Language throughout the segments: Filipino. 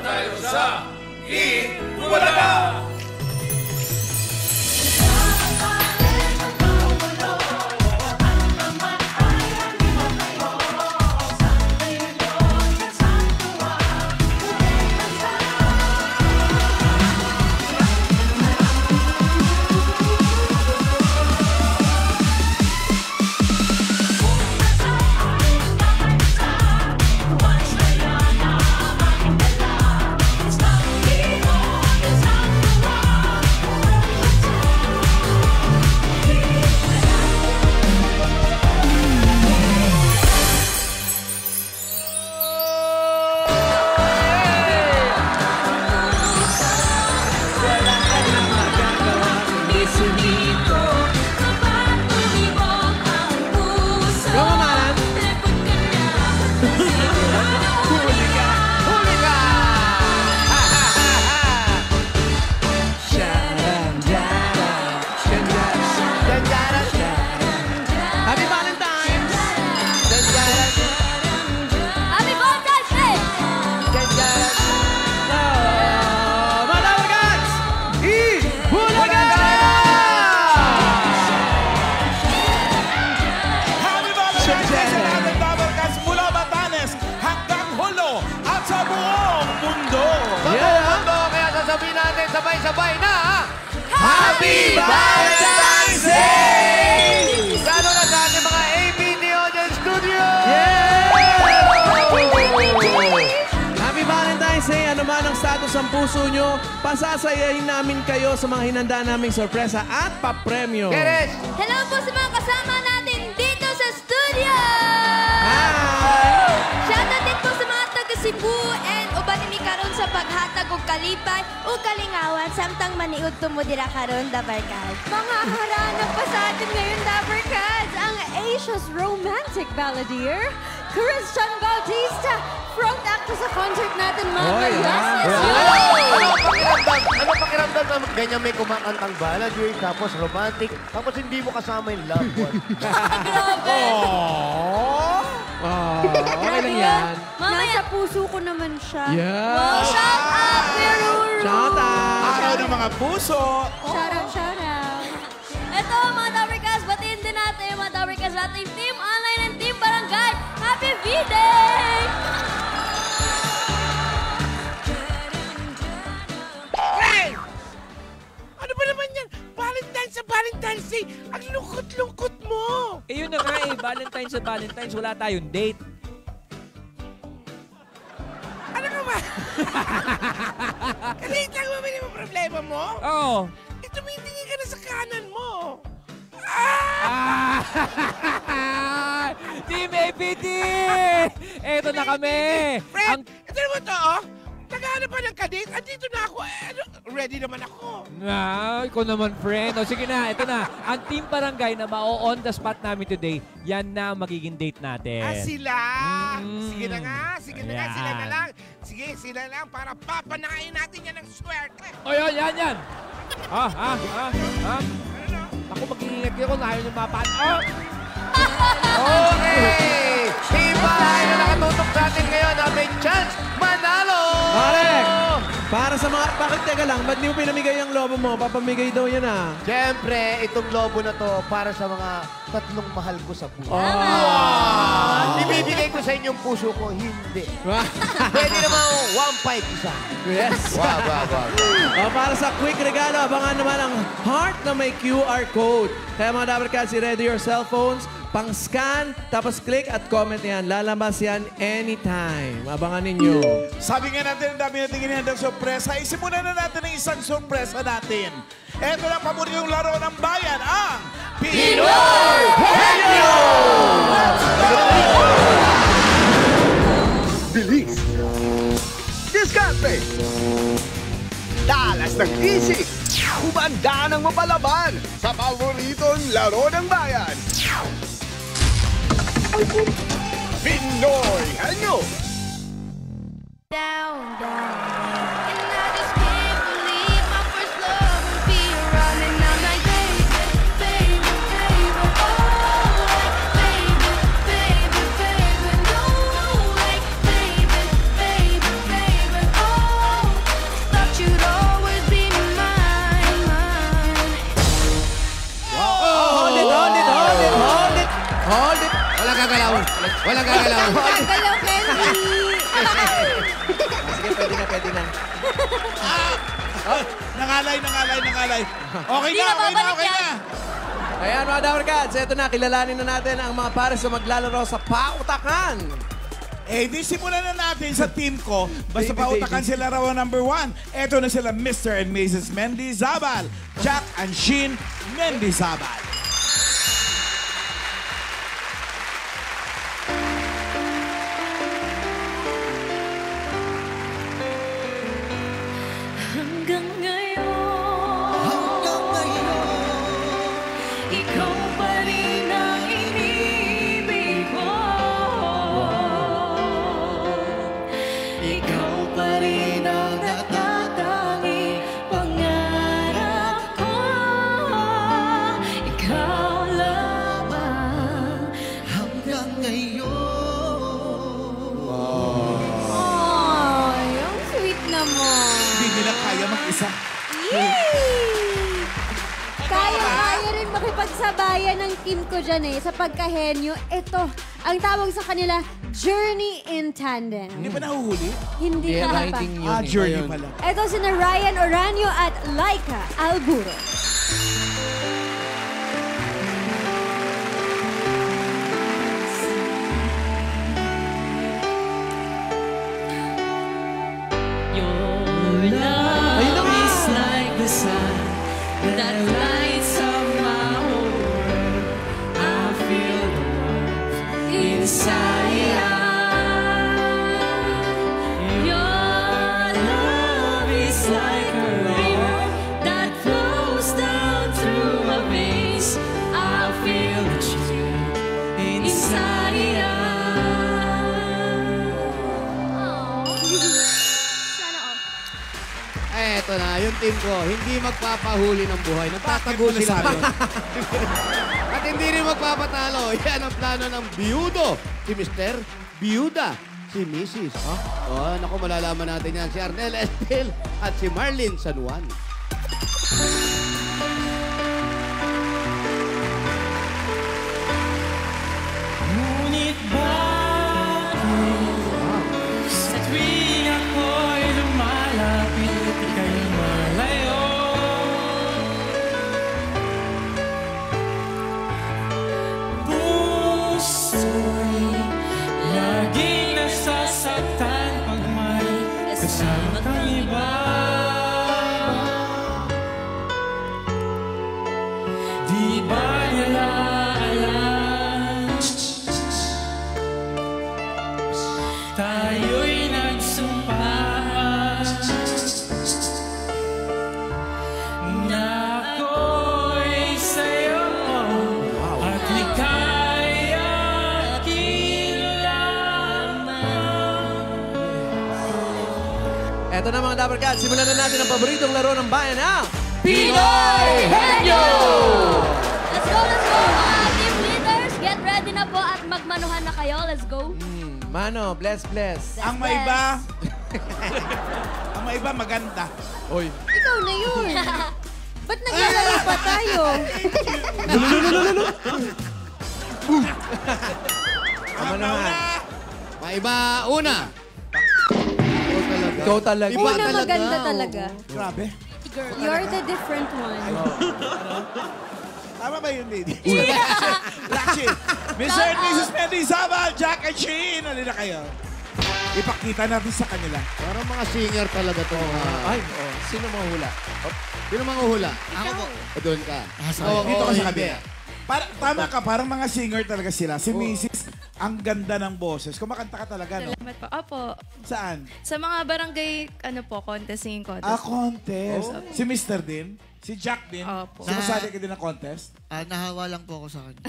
tayo sa Bulaga! Sabay-sabay na Happy Valentine's Day! Lalo na sa ating mga ABD Audience Studio! Happy Valentine's Day! Ano man ang status ng puso nyo, pasasayahin namin kayo sa mga hinanda naming sorpresa at papremyo. Keres! Hello po sa mga kasama natin dito sa studio! Hi! Shoutout din po sa mga taga-Cebu and uban ni karon sa paghatag og kalipay o kalingawan samtang maniud tumudira karon Dabarkad. Mga haranap pa sa atin ngayon Dabarkad, ang Asia's romantic balladeer, Christian Bautista, front actor sa concert natin mga kayasis. Ano pakiramdam na ganyan may kumakantang balladeer, tapos romantic, tapos hindi mo kasama yung loved one? Grabe! Okay lang yan. Nasa puso ko naman siya. Yeah! Wow, shout out, Peruru! Shout out! Araw ng mga puso! Shout out, shout out! Ito, mga Dabarkas, batiin din natin yung mga Dabarkas natin. Team Online and Team Barangay. Happy V-Day! Hey! Ano ba naman yan? Valentine's sa Valentine's Day! Ang lungkot-lungkot mo! Eh yun na nga eh, Valentine's sa Valentine's, wala tayong date. Ano ka ba? Kalit lang ba yung problema mo? Oo. Tumitingin ka na sa kanan mo. Team APT! Eto na kami! Fred, ito naman to, oh. Naghahanap pa ng kadate. Andito na ako. Ready naman ako. Ikaw naman, friend. O sige na, ito na. Ang Team Barangay na ma-on the spot namin today, yan na magiging date natin. Sila. Sige na nga. Sige na nga. Ayan. Sila na lang. Sige, sila lang para papanain natin yan ng swerte. O yan. Ako mag-iingat kayo kung ayaw nyo mapan. Okay! Iba na nakatutok sa atin ngayon na may chance manalo! Correct! Para sa mga... Bakit teka lang? Ba't di mo pinamigay ang lobo mo? Papamigay daw yan ah. Siyempre, itong lobo na to para sa mga tatlong mahal ko sa buhay. Ibibigay ko sa inyong puso ko, hindi. Pwede naman 1.5 isa. Yes. Wow. Para sa quick regalo, abangan naman ang heart na may QR code. Kaya mga Dabarkads, ready your cellphones, pang-scan, tapos click at comment yan. Lalabas yan anytime. Abangan ninyo. Sabi nga natin, ang dami natin ginhandang sorpresa. Isimulan na natin ang isang sorpresa natin. Ito na paboritong laro ng bayan, ang Pinoy Henyo! Bilis! Diskarte! Talas ng isip! Humanda ng mapalaban sa paboritong laro ng bayan! Pinoy Henyo! Down. And I just can't believe my first love would be around. And I'm like, baby, oh, like, baby, no, like, baby, oh. gagalaw. Walang gagalaw. Gagalaw, Kenny. Sige, pwede na. Nangalay. Okay Hindi na, na babalik okay na. yan. Ayan mga Dabber Cats, eto na, kilalanin na natin ang mga pares na maglalaro sa pautakan. Di simulan na natin sa team ko. Basta pautakan sila raw number 1. Eto na sila Mr. and Mrs. Mendizabal. Jack and Sheen Mendizabal. Hanggang ngayon, ikaw pa rin ang inibig ko. Ikaw pa rin ang natatanging pangarap ko. Ikaw lamang hanggang ngayon. Ay, ang sweet naman. Hindi nila kaya mag-isa. Yay! Kaya rin makipagsabayan ng team ko dyan sa pagkahenyo. Ito, ang tawag sa kanila, Journey in Tandem. Hindi ba nahuhuli? Hindi na pa. Riding yun. Journey pala. Ito sina Ryan Oranio at Laika Alburo. Your love is like the sun that lights up my whole world. I feel the warmth inside. Your love is like a river that flows down through my veins. I feel the chill inside. Sana all. Eto na, yung team ko, hindi magpapahuli ng buhay. Nagtatago Bakit mo sila. nasabi? At hindi rin magpapatalo. Yan ang plano ng biyudo. Si Mr. Biyuda. Si Mrs. Oh, naku, malalaman natin yan. Si Arnel Estel at si Marlene San Juan. Ngunit bakit sa tuwing ako'y lumalapit, ika'y malayo? Puso'y laging nasasaktan pag may kasama kang iba. Di ba nila alam? Tayo'y nagsumpa na ako'y sa'yo at ika'y akin lamang. Eto na mga Dabber Cats, simulan na natin ang paboritong laro ng bayan na Pinoy Henyo! Let's go, mga team leaders. Get ready na po at magmanuhan na kayo. Let's go. Mano, bless. Ang maiba, ang maiba maganda. Oy. Ikaw na yun. Ba't naglalaro pa tayo? Ang naman. Maiba, una. Ikaw talaga. Iba Una talaga. maganda talaga. Grabe. You're the different one. Tama ba yun, lady? Laksi. Mr. and Mrs. Mendizabal, Jack and Sheen. Halina kayo. Ipakita natin sa kanila. Parang mga singer talaga to. Ay, sino mahula? Sino mga hula? Ako po. Doon ka. Dito ka sa hindi. kabila. Tama ka, parang mga singer talaga sila. Si Mrs. Ang ganda ng boses. Kumakanta ka talaga, no? Salamat po. Opo. Saan? Sa mga barangay, contest, singing contest. Contest. Si Mr. din? Si Jack din? Opo. Sumasali ka din ng contest? Nahawa lang po ako sa kanya.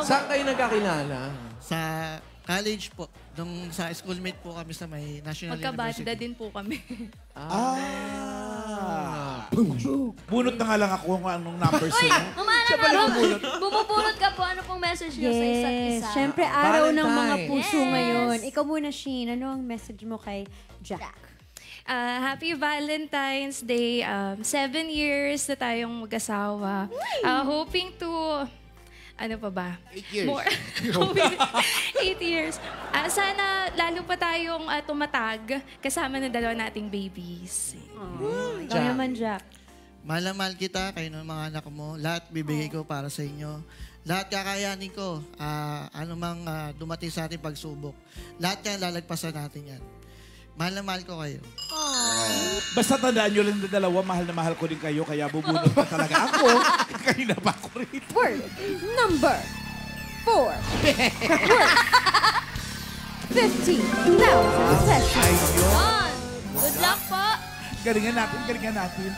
Saan kayo nagkakilala? Sa college po. Nung sa schoolmate po kami sa may National Magkabanda University. din po kami. Bunot na nga lang ako kung anong numbers Uy, nila. bumubunot ka po. Ano pong message niyo sa isa't isa? Siyempre, araw ng mga puso ngayon. Ikaw muna, Sheen. Ano ang message mo kay Jack? Happy Valentine's Day. 7 years na tayong mag-asawa. Hoping to ano pa ba? 8 years. More. 8 years. Sana lalo pa tayong tumatag kasama ng dalawa nating babies. Ikaw naman, Jack. Mahal na mahal kita, kayo ng mga anak mo. Lahat bibigay ko para sa inyo. Lahat kakayanin ko. Anumang dumating sa ating pagsubok. Lahat yan, lalagpasan natin yan. Mahal na mahal ko kayo. Basta tandaan nyo lang na dalawa, mahal na mahal ko din kayo, kaya bubunod pa talaga ako. Kayo na ba ako rito? Word number 4. Worth 15,000 pesos. Ayun. Good luck po. Galingan natin, galingan natin.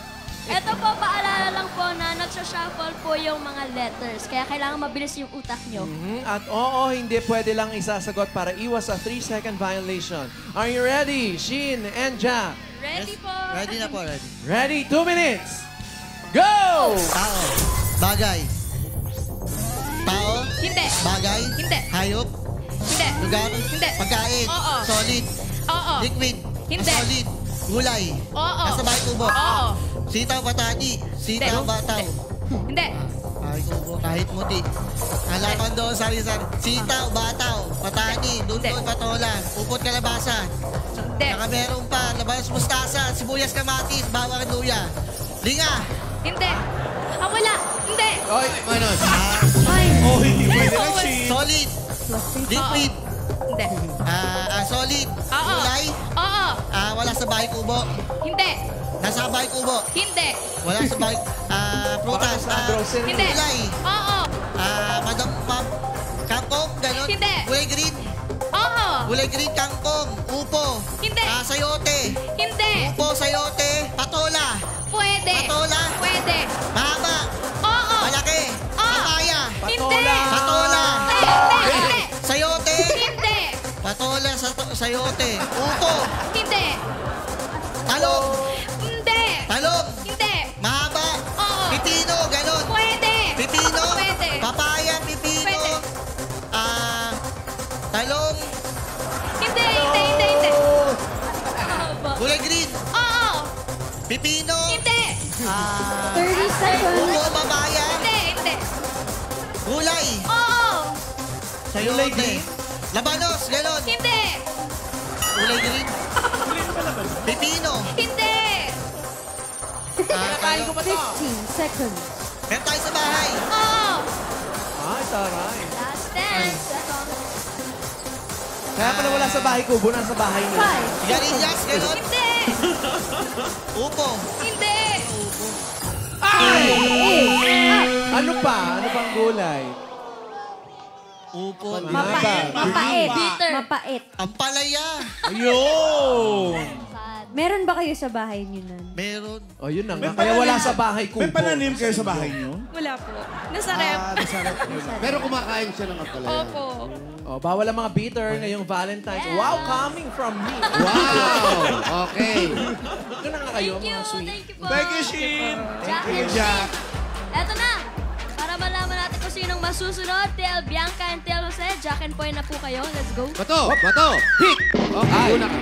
Ito po, paalala lang po na nagsashuffle po yung mga letters. Kaya kailangan mabilis yung utak nyo. At oo, hindi pwede lang isasagot para iwas sa 3-second violation. Are you ready, Shin and Jack? Ready po. Ready na po, ready. Ready? 2 minutes. Go! Tao. Bagay. Tao. Hindi. Bagay. Hindi. Hayop. Hindi. Lugar. Hindi. Pagkain. Oo. Solid. Oo. Liquid. Hindi. Solid. Gulay. Oo. Nasa bahay kubo. Oo. Sitaw, patani. Sitaw, Hindi. bataw. Hindi. Bahay kubo, kahit muti. Halaman doon, sari-sari. Sitaw, bataw, patani, dundon, patolan, upot kalabasa. Hindi. Saka meron pa, labas mustasa, sibuyas kamatis, bawang luya. Linga. Hindi. Wala. Hindi. Oy, Manos. Oh, hindi pwede na, Shin. Solid. Liquid. Hindi. Solid. Oo. Gulay. Oo. Wala sa bahay kubo. Hindi. Nasa bahay kubo. Hindi. Wala sa bahay. Prutas. Grocery. Hindi. Gulay. Oo. Kangkong, ganon. Hindi. Gulay green. Oo. Gulay green, kangkong. Upo. Hindi. Sayote. Hindi. Upo, sayote. Patola. Pwede. Patola. Pwede. Mahaba. Oo. Malaki. Papaya. Hindi. Patola. Hindi. Sayote. Hindi. Patola, sayote. Upo. Hindi. Talong. Hindi. Talong. Hindi. Mahaba. Oo. Pipino, ganon. Pwede. Pipino. Pwede. Papaya, pipino. Pwede. Talong. Hindi. Hindi. Gulay green. Oo. Pipino. Hindi. 30 seconds. Upo, papaya. Hindi. Gulay. Oo. Sayote. Labanos, ganon. Hindi. Gulay green. Pipino. Hindi. 15 seconds. Meron tayo sa bahay. Oo. Ay, taray. Last 10 seconds. Kaya pala wala sa bahay kubo, nasa bahay nila. 5. Sigarilyas, ganon. Hindi. Upo. Hindi. Ano pa? Ano pang gulay? Upo. Mapait. Mapait. Bitter. Mapait. Ampalaya. Ayun! Meron ba kayo sa bahay niyo nun? Meron. O, yun na nga. May Kaya wala pananim- sa bahay kubo. May pananim kayo sa bahay niyo? Wala po. Nasa rep. Nasarap nyo lang. Pero kumakain siya ng ampalaya. Opo. Oh, bawal ang mga bitter ngayong Valentine's. Wow, coming from me. Wow! Okay. Ito na nga kayo, Thank you. mga sweet. Thank you po. Thank you, Shin! Jack Thank you, and Jack. Eto na. Para malaman natin kung sinong masusunod. Tel Bianca and Tel Jose. Jack and Poy na po kayo. Let's go. Bato! Bato! Hit! Okay, una ka.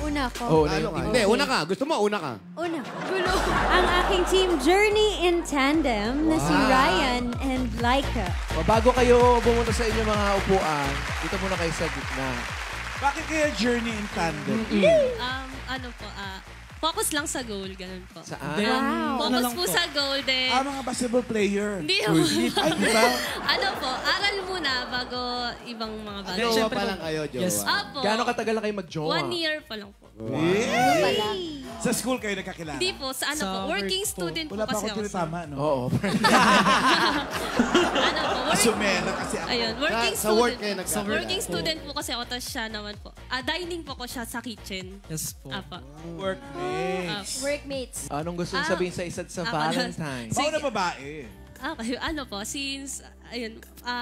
Una ko. Oh, Talo ka. na Hindi, una ka. Gusto mo, una ka. Una. Gulo. Ang aking team Journey in Tandem na si Ryan and Laika. O, bago kayo bumunta sa inyong mga upuan, dito muna kayo sa gitna. Bakit kaya journey in tandem? Focus lang sa goal, ganun po. Saan? Wow. Focus po sa goal, then... Mga basketball player. Hindi naman. Ay, di ba? Aral muna bago ibang mga bagay. Jowa pa lang kayo, jowa. Apo. Gaano katagal na kayo mag-jowa? 1 year pa lang po. Sa school kayo nagkakilala? Hindi po, sa working student po Wala pa kasi ako ako. tinatama, no? Oo. Asumela kasi ako. Ayun, working Sa work student. kayo nagkakilala. Working student po kasi ako, tapos siya naman po. Dining po ko siya sa kitchen. Yes po. Apa. Workmates. Workmates. Anong gusto nyo sabihin sa isa't sa Valentine's? Ako na babae. Okay,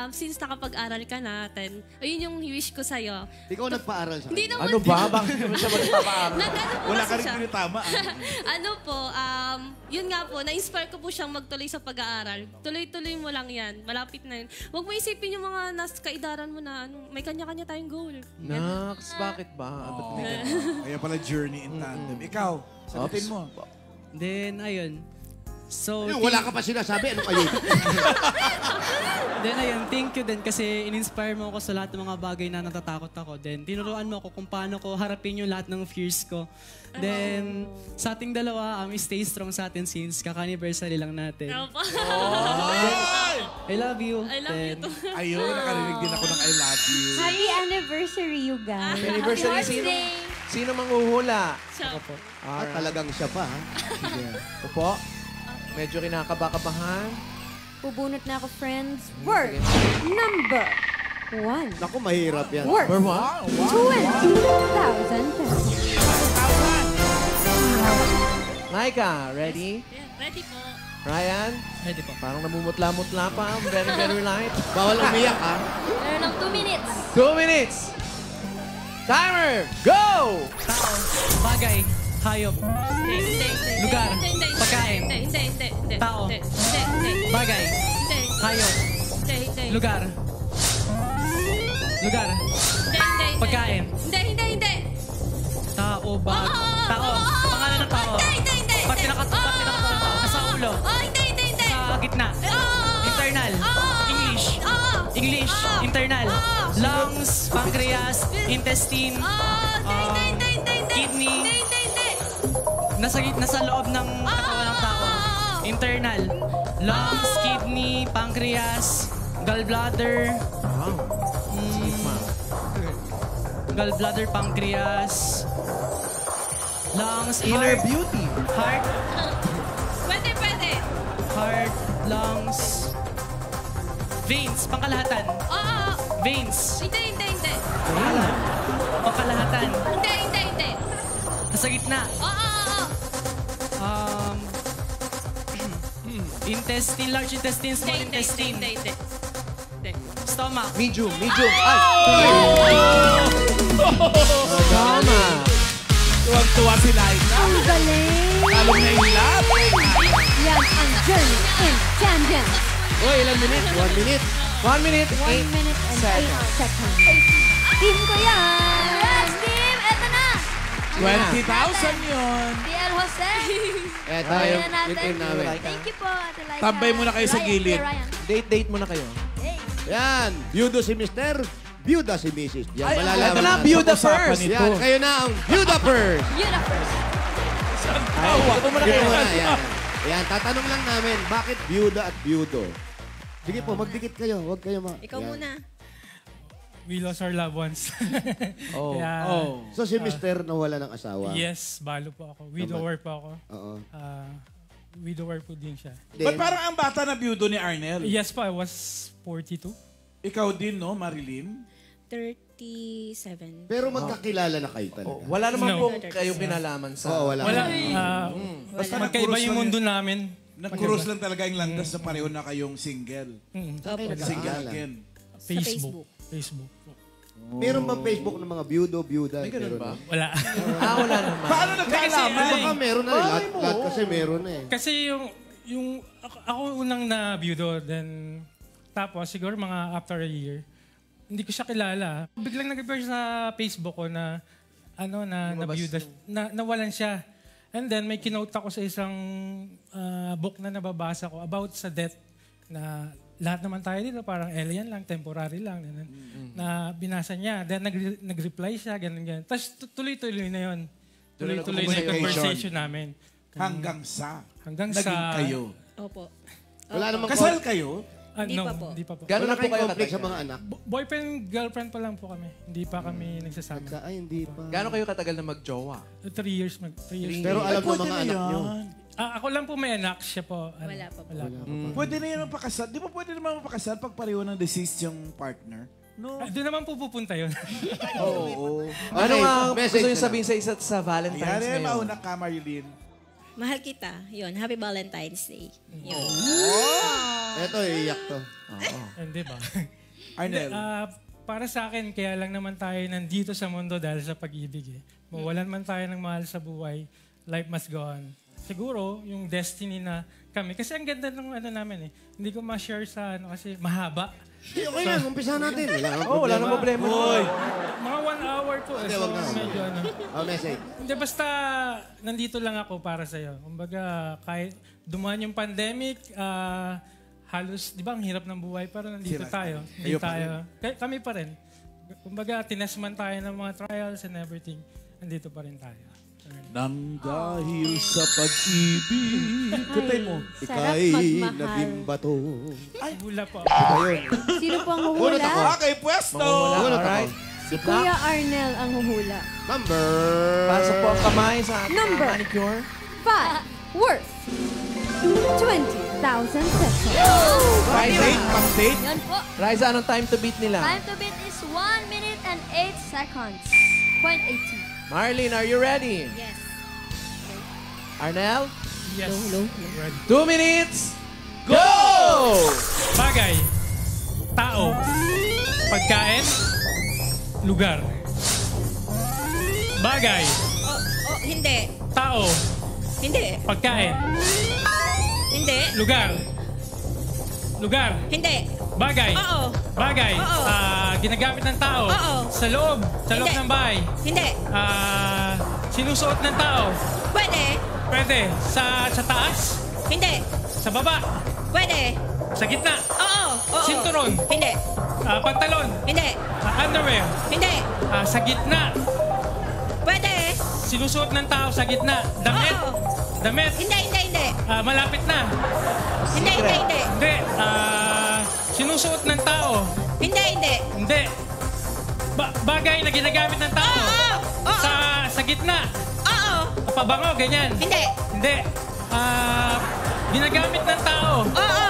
since nakapag-aral ka natin, ayun yung wish ko sa'yo. Ikaw nagpaaral sa Hindi kanya. naman. Ano ba? Bakit naman siya magpapaaral? Wala ka rin tinatama. Yun nga po, na-inspire ko po siyang magtuloy sa pag-aaral. Tuloy-tuloy mo lang yan. Malapit na yun. Huwag mo isipin yung mga nasa kaidaran mo na may kanya-kanya tayong goal. Naks, bakit ba? Ba't may ganun? Kaya pala journey in tandem. Ikaw, sagutin mo. Then, ayun. So, Wala ka pa sinasabi. Ano kayo? Then ayun, thank you din kasi in-inspire mo ako sa lahat ng mga bagay na natatakot ako. Then tinuruan mo ako kung paano ko harapin yung lahat ng fears ko. Then sa ating dalawa, stay strong sa atin since kaka-anniversary lang natin. I love you. I love you too. Ayun, nakarinig din ako ng I love you. Happy anniversary, you guys. Happy anniversary. Sino manghuhula? Siya. Ako po. Talagang siya pa, ha? Sige. Opo. Medyo kinakaba-kabahan. Bubunot na ako, friends. Word number 1. Naku, mahirap yan. Worth Number 1? 20,000 pesos. Maika, ready? Yeah, ready po. Ryan? Ready po. Parang namumutla-mutla pa. Very, very light. Bawal umiyak, ha? Meron ng 2 minutes. 2 minutes. Timer, go! Tao, bagay, hayop, Hindi. Lugar. Hindi. Pagkain. Hindi. Tao. Hindi. bagay, Hindi. hayop, Hindi. lugar, lugar, Hindi. pagkain, Hindi. tao, bag, tao, pangalan ng tao, pag pinakatulang tao, nasa ulo, Hindi. sa gitna, internal, English, internal, lungs, pancreas, intestine, kidney, nasa loob ng katawan ng tao. Internal, lungs, kidney, pancreas, gallbladder, gallbladder, pancreas, lungs, Inner heart, beauty. heart, Pwede. heart, lungs, veins, pangkalahatan, veins, Hindi. pangkalahatan, Hindi. nasa gitna, intestine, large intestine, small intestine, Hindi. stomach, Medium. Ay! Tama. Tuwag-tuwa si Liza. Ang galing. Lalong nahilap. Yan ang Journey in Champions. Uy, ilang minute? 1 minute. 1 minute, 1 minute and 8 seconds. Team ko yan. Yes, team. Eto na. 20,000 yun. TL Jose. Eto, Ayan yung natin. team namin. Thank you po, Ate Liza. Tambay muna kayo sa Ryan, gilid. Kuya Ryan. Date muna kayo. Hey. Yan, byudo si Mr., byuda si Mrs. Yan, Ay, malalaman ito na, natin. byuda Pag-usapan first. ito. Yan, kayo na ang byuda first. Yun na first. Ay, ito muna Dito kayo. muna, yan. Yan, tatanong lang namin, bakit byuda at byudo? Sige po, magdikit kayo. Huwag kayo Ikaw yan. muna. We lost our loved ones. Oh. Kaya, So si Mr. nawala ng asawa? yes, balo po ako. Widower po ako. Oo. Widower po din siya. Ba't parang ang bata na byudo ni Arnel? Yes po, I was 42. Ikaw din, no, Marilyn? 37. Pero magkakilala na kayo talaga? Wala naman No. pong kayong kinalaman sa... Oo, wala. Wala. Basta Magkaiba nag-cruise yung lang mundo namin. Nag-cruise lang talaga yung landas na pareho na kayong single. Single again. Facebook. Meron bang Facebook ng mga byudo, byuda? May ganun Meron ba? na? Wala. Wala naman. Paano nagkaalaman? Baka meron na. Lahat kasi meron na eh. Kasi yung ako unang na byudo, then tapos siguro mga after a year, hindi ko siya kilala. Biglang nag-appear sa Facebook ko na byuda, nawalan siya. And then may kinote ako sa isang book na nababasa ko about sa death na lahat naman tayo dito parang alien lang, temporary lang. Na binasa niya. Then nag-reply siya, ganun. Tapos tuloy-tuloy na yun. Tuloy-tuloy na yung conversation namin. Hanggang sa Naging kayo. Opo. Wala namang Kasal kayo? Hindi no, pa po. Hindi pa po. Gano'n na po kayo katagal? sa mga anak? Boyfriend, girlfriend pa lang po kami. Hindi pa kami nagsasama. Ay, hindi pa. Gano'n kayo katagal na mag-jowa? 3 years. 3 years. Pero alam mo mga anak nyo. Ako lang po may anak. Siya po. Wala pa po. Pwede na yun mapakasal. Di ba pwede naman mapakasal pag pareho ng deceased yung partner? No. Doon naman po pupunta yun. Oo. Ano nga gusto nyo na sabihin sa isa't sa Valentine's Yan eh, ngayon? mauna ka, Marilyn. Mahal kita. Yun. Happy Valentine's Day. Yun. Ito, iiyak to. Hindi ba? Arnel. Para sa akin, kaya lang naman tayo nandito sa mundo dahil sa pag-ibig. Mawalan man tayo ng mahal sa buhay, life must go on. Siguro, yung destiny na kami. Kasi ang ganda ng namin eh. Hindi ko ma-share sa kasi mahaba. Okay lang, umpisa natin. Wala nang problema. Mga 1 hour po. Hindi, So, wag na. medyo Message. Hindi, basta nandito lang ako para sa'yo. Kumbaga, kahit dumaan yung pandemic, halos, di ba, ang hirap ng buhay, pero nandito Sila. tayo. Kayo pa Kami pa rin. Kumbaga, tinestman tayo ng mga trials and everything. Nandito pa rin tayo. Nang dahil sa pag-ibig. Katay mo. Ika'y naging bato. Ay, hula po. Sino po ang Hulot huhula? ako. Okay, pwesto. Hulot ako. Alright. Si Kuya Arnel ang huhula. Number... Pasok po ang kamay sa ating Number. manicure. 5. Worth 20,000 pesos. Pang-date. Yan po. Raisa, anong time to beat nila? Time to beat is 1 minute and 8 seconds. Point 18. Marlene, are you ready? Yes. Arnel? Yes. Ready. 2 minutes. Go! Bagay. Tao. Pagkain. Lugar. Bagay. Hindi. Tao. Hindi. Pagkain. Hindi. Lugar. Lugar. Hindi. Bagay. Oo. Bagay. Oo. Ginagamit ng tao. Oo. Sa loob. Sa loob Hindi. ng bahay. Hindi. Sinusuot ng tao. Pwede. Pwede. Sa taas. Hindi. Sa baba. Pwede. Sa gitna. Oo. Oo. Sinturon. Hindi. Pantalon. Hindi. Underwear. Hindi. Sa gitna. Pwede. Sinusuot ng tao sa gitna. Damit. Oo. Damit. Hindi, hindi, hindi. Malapit na. Hindi, hindi, hindi. Hindi. Sinusuot ng tao. Hindi, hindi. Hindi. Bagay na ginagamit ng tao. Oo. Sa gitna. Oo. Pabango, ganyan. Hindi. Hindi. Ginagamit ng tao. Oo.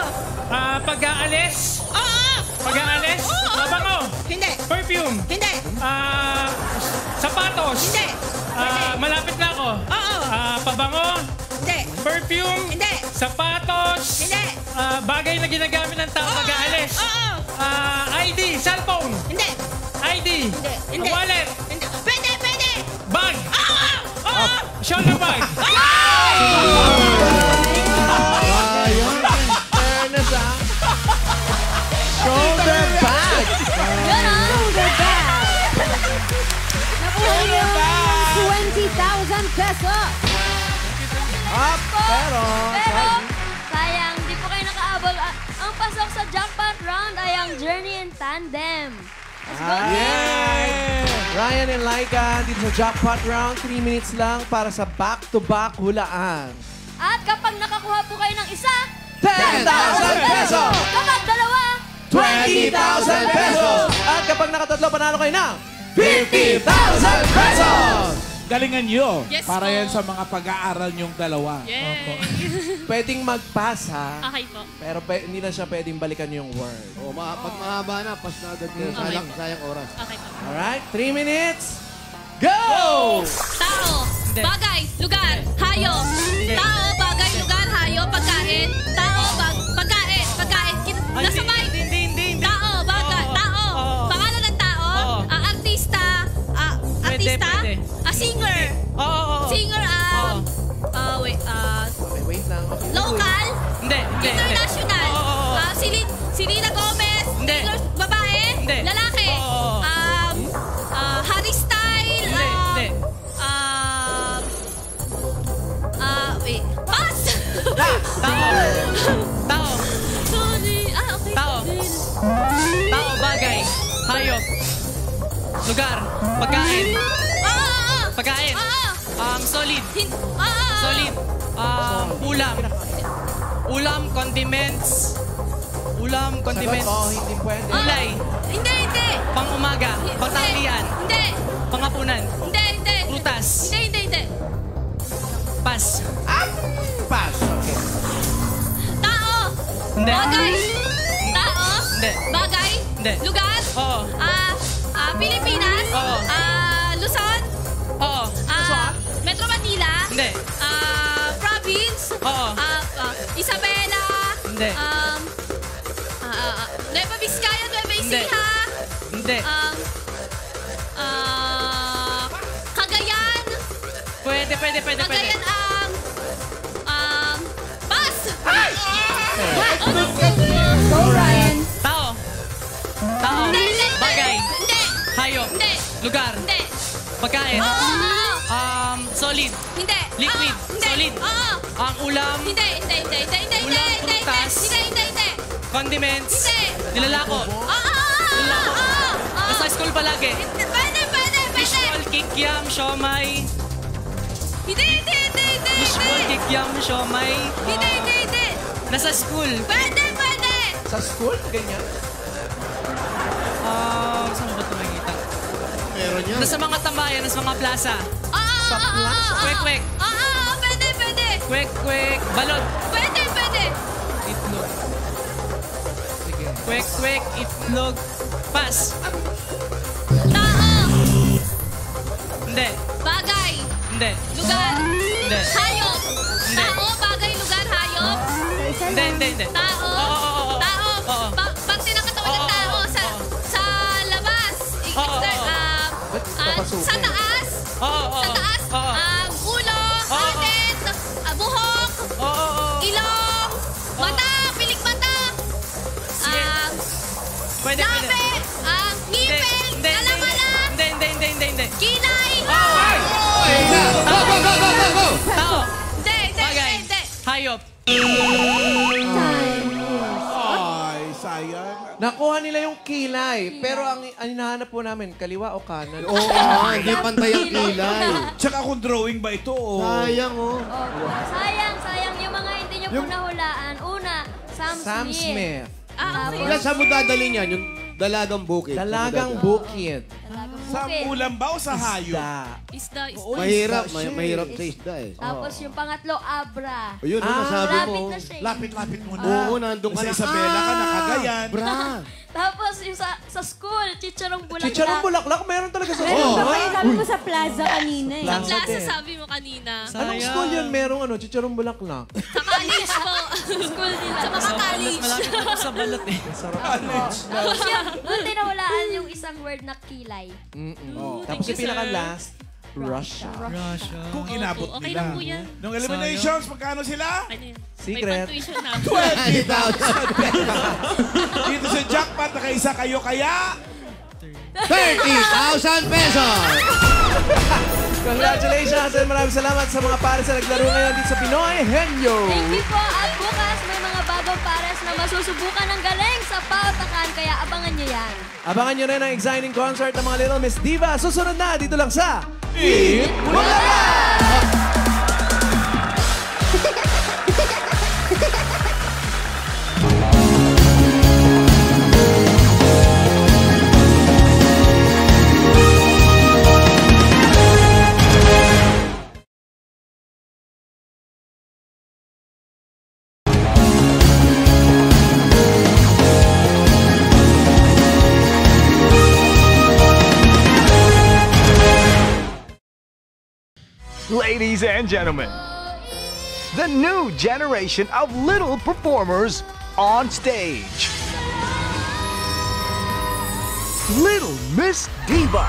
Pag-aalis. Oo. Pag-aalis. Oo. Pabango. Hindi. Perfume. Hindi. Sapatos. Hindi. Malapit na ako. Oo. Pabango. Hindi. Perfume. Hindi. Sapatos. Hindi. Bagay na ginagamit ng tao pag-aalis. Oo. ID. Cellphone. Hindi. ID. Hindi. Hindi. Wallet. Hindi. Pwede, pwede. Bag. Oo. Oo. Shoulder bag. Fairness, ah. Shoulder bag. Shoulder bag. Nakuha niyo ang 20,000 pesos. Up, pero... Pero, sayang, di po kayo nakaabol. Ang pasok sa jackpot round ay ang Journey in Tandem. Let's go, Yay! Ryan and Laika, dito sa jackpot round, 3 minutes lang para sa back-to-back hulaan. At kapag nakakuha po kayo ng isa, 10,000 pesos! Kapag dalawa, 20,000 pesos! At kapag nakatatlo, panalo kayo ng 50,000 pesos! Galingan nyo. Yes, para po. yan sa mga pag-aaral nyong dalawa. Yay. Pwedeng mag-pass, ha? Okay po. Pero hindi na siya pwedeng balikan yung word. Pag mahaba na, pas na agad kayo. Sayang oras. Okay po. Alright, 3 minutes. Go! Tao, bagay, lugar, hayop. Tao, bagay, lugar, hayop, pagkain. Tao, pagkain, pagkain. Nasabay. Hindi. Tao, bagay, tao. Pangalan ng tao. Artista. Artista. Pwede. Singer. Oo. Singer, wait, Okay, wait lang. Okay, local. Hindi. International. Selena Gomez. Hindi. Babae. Hindi. Lalaki. Oo. Harry Style. Hindi. Wait. Pass! Tao. Sorry. Okay. Tao. Tao, bagay, hayop, lugar, pagkain. Pagkain. Solid. Solid. Ulam. Ulam, condiments. Ulam, condiments. Sagot, hindi pwede. Gulay. Hindi. Pang-umaga. Pang-tanghalian. Hindi. Pang-hapunan. Hindi. Prutas. Hindi. Pass. Pass. Okay. Tao. Hindi. Bagay. Tao. Hindi. Bagay. Hindi. Lugar. Oo. Pilipinas. Oo. Luzon. Oo. Metro Manila. Hindi. Province. Oo. Isabela. Hindi. Nueva Vizcaya, Nueva Hindi. Ecija. Hindi. Cagayan. Pwede. Cagayan pass. Go, Ryan. Tao. Hindi. Bagay. Hindi. Hayop. Hindi. Lugar. Hindi. Pagkain. Solid. Hindi. Liquid. Hindi. Solid. Oo. Ulam. Hindi. Ulam, prutas. Hindi. Condiments. Nilalako. Nilalako. Nasa school palagi. Pwede. Fishball, kikiam, siomay. Hindi. Fishball, kikiam, siomay. Hindi. Nasa school. Pwede. Sa school? Ganyan? Saan mo ba ito makikita? Meron yan. Nasa mga tambayan, nasa mga plaza. Sa plaza? Kwek-kwek. Pwede. Kwek-kwek. Balot. Pwede. Itlog. Sige. Kwek-kwek, itlog. Pass. Tao. Hindi. Bagay. Hindi. Lugar. Hindi. Hayop. Hindi. Tao, bagay, lugar, hayop. Hindi. Tao. Oo. Tao. Pag tinakatawan ng tao sa labas. Sa taas. Oo. Sa taas. Ulo. Adet. Buhok. Ilong. Mata. Pilik mata. Pwede. Labi. Ngipin. Alang-alang. Hindi. Kilay. Go! Tao. Bagay. Hayop. Ay, sayang. Nakuha nila yung kilay. Pero ang hinahanap po namin, kaliwa o kanan? Oo, hindi pantay ang kilay. Tsaka kung drawing ba ito? Sayang, oh. Sayang yung mga hindi nyo po nahulaan. Una, Sam Smith. Wala, saan mo dadalhin yan? Yung dalagang bukid. Dalagang bukid. Sa ulam ba o sa hayop? Isda. Mahirap sa isda eh. Tapos yung pangatlo, Abra. O yun, nasabi mo. Lapit na siya. Lapit mo na. Oo, nandun ka Sa na. Isabela ka, nakagayan. Bra. Tapos yung sa school, Chicharong Bulaklak. Chicharong bulaklak, meron talaga sa Meron school. pa sabi mo sa plaza kanina eh. Sa Plaza plaza din. sabi mo kanina. Anong school yan merong chicharong bulaklak? Sa college po. School nila. Sa mga college. Malapit na po sa balot eh. Tapos yung doon din nahulaan yung isang word na kilay. Tapos yung pinaka-last, Russia. Kung inabot Okay nila. lang po yan. Nung eliminations, magkano sila? Secret. May tuition na. 20,000 pesos. Dito sa jackpot, nakaisa kayo kaya... 30,000 pesos! Congratulations and maraming salamat sa mga pares na naglaro ngayon dito sa Pinoy Henyo. Thank you po. At bukas may mga bagong pares na masusubukan ng galing sa pautakan. Kaya abangan nyo yan. Abangan nyo rin ang exciting concert ng mga Little Miss Diva. Susunod na dito lang sa Eat Bulaga! Ladies and gentlemen, the new generation of little performers on stage. Little Miss Diva.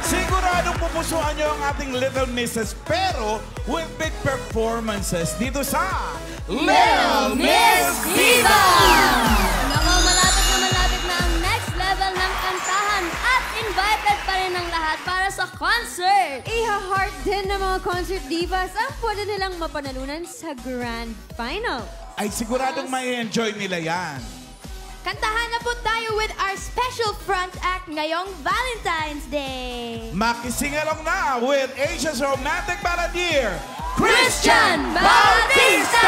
Siguradong pupusuan nyo ang ating Little Misses pero with big performances dito sa Little Miss Diva! Nako, malapit na ang next level ng kantahan at invited pa rin ang lahat para sa concert. Iha-heart din ng mga concert divas ang pwede nilang mapanalunan sa Grand Final. Ay siguradong may enjoy nila yan. Kantahan na po tayo with our special front act ngayong Valentine's Day. Makisingalong na with Asia's romantic balladeer, Christian Bautista!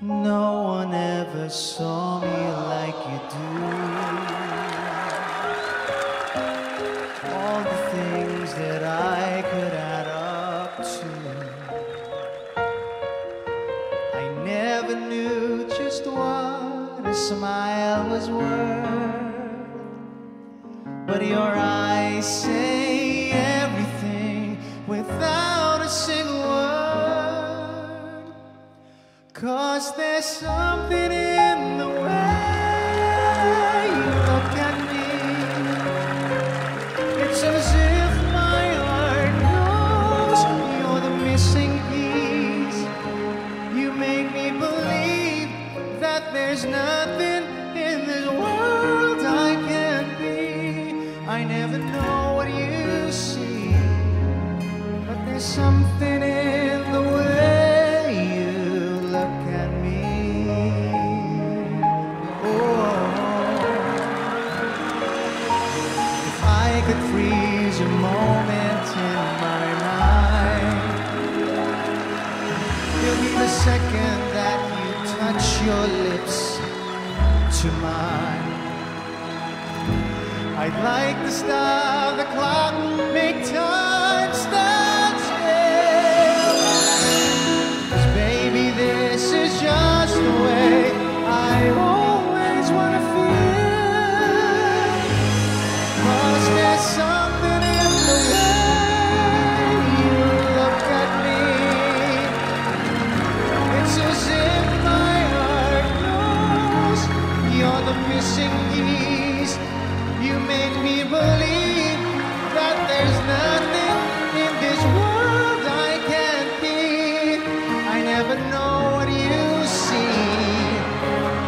No one ever saw me like you do. All the things that I could add up to. I never knew just what a smile was worth. But your eyes say everything without a single word. 'Cause there's something in the way you look at me there's nothing in this world I can't be. I never know what you see, but there's something in the way you look at me. If I could freeze a moment in my mind, it'll be the second that you touch your lips to mine. I'd like to stop the clock, make time stand still. 'Cause baby, this is just the way I always wanna feel. 'Cause there's something in the way you look at me. It's as if my heart knows you're the missing piece. You make me believe that there's nothing in this world I can't be. I never know what you see,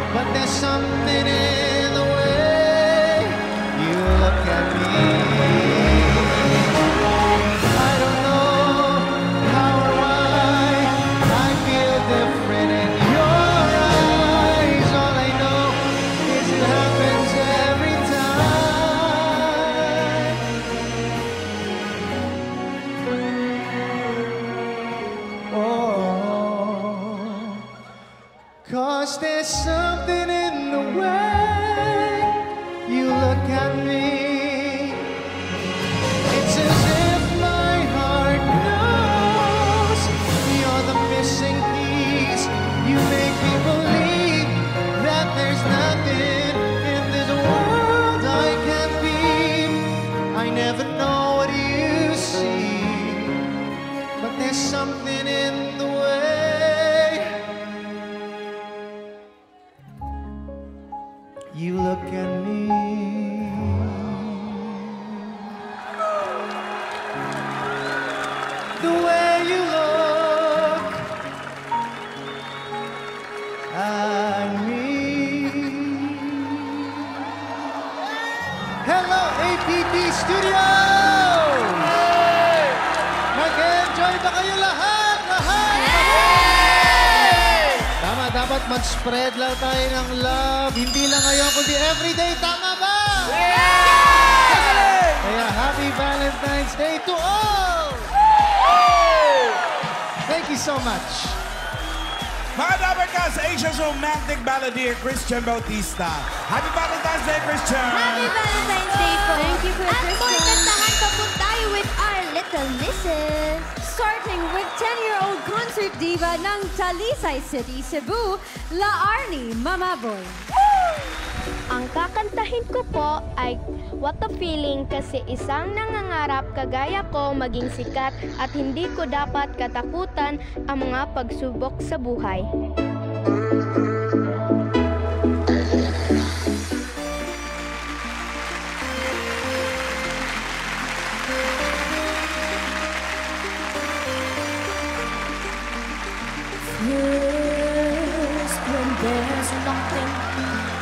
but there's something in the way you look at me. I don't know how or why I feel different in your eyes. All I know is it happens every time. Oh, 'cause there's something in the way you look at me. It's as if my heart knows you're the missing piece. You make me believe that there's nothing in this world I can't be. I never know what you see, but there's something in the way you look at me. The way you look at me. Hello, APT Studios! Mag-enjoy ba kayo lahat? Tama, dapat mag-spread lang tayo ng love. Hindi lang ngayon, kundi everyday. Tama ba? Kaya happy Valentine's Day to all! Thank you so much. Mga Dabarkas, Asia's romantic balladeer, Christian Bautista. Happy Valentine's Day, Christian! Happy Valentine's Day po! Thank you for At for kantahan pa po tayo with our little missus. Starting with 10-year-old concert diva ng Talisay City, Cebu, La Arnie Mamaboy. Ang kakantahin ko po ay What a Feeling kasi isang nangangarap kagaya ko maging sikat at hindi ko dapat katakutan ang mga pagsubok sa buhay. Yes, when there's nothing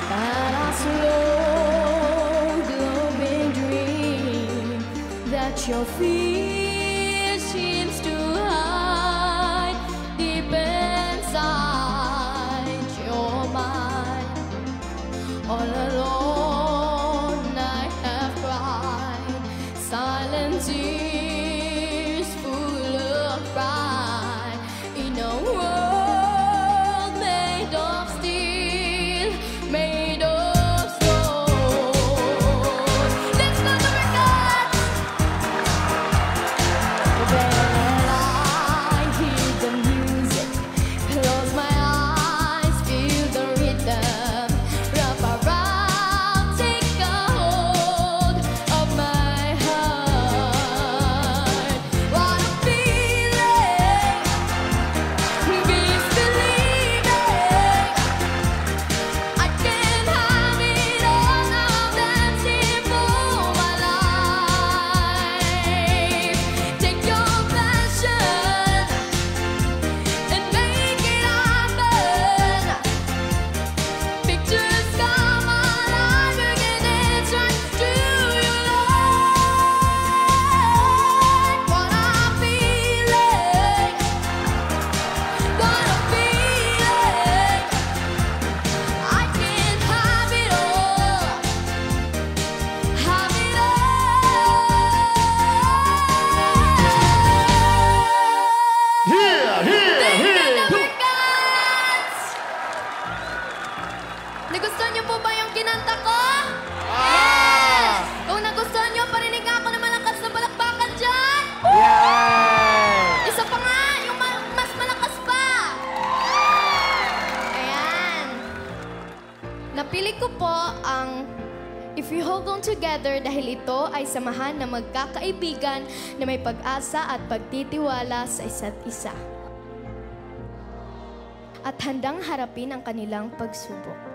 but a slow glowing dream that your fear seems to hide deep inside your mind. All alone I have cried silent tears full of pride in a world made of steel, made of stone. Let's go to our gods! When I hear the music, close my eyes, feel the rhythm, wrap around Nagustuhan niyo po ba yung kinanta ko? Yes! Kung nagustuhan niyo, parinig ako na malakas na palakpakan dyan! Isa pa nga, yung mas malakas pa! Ayan. Napili ko po ang If We Hold On Together dahil ito ay samahan na magkakaibigan na may pag-asa at pagtitiwala sa isa't isa. At handang harapin ang kanilang pagsubok.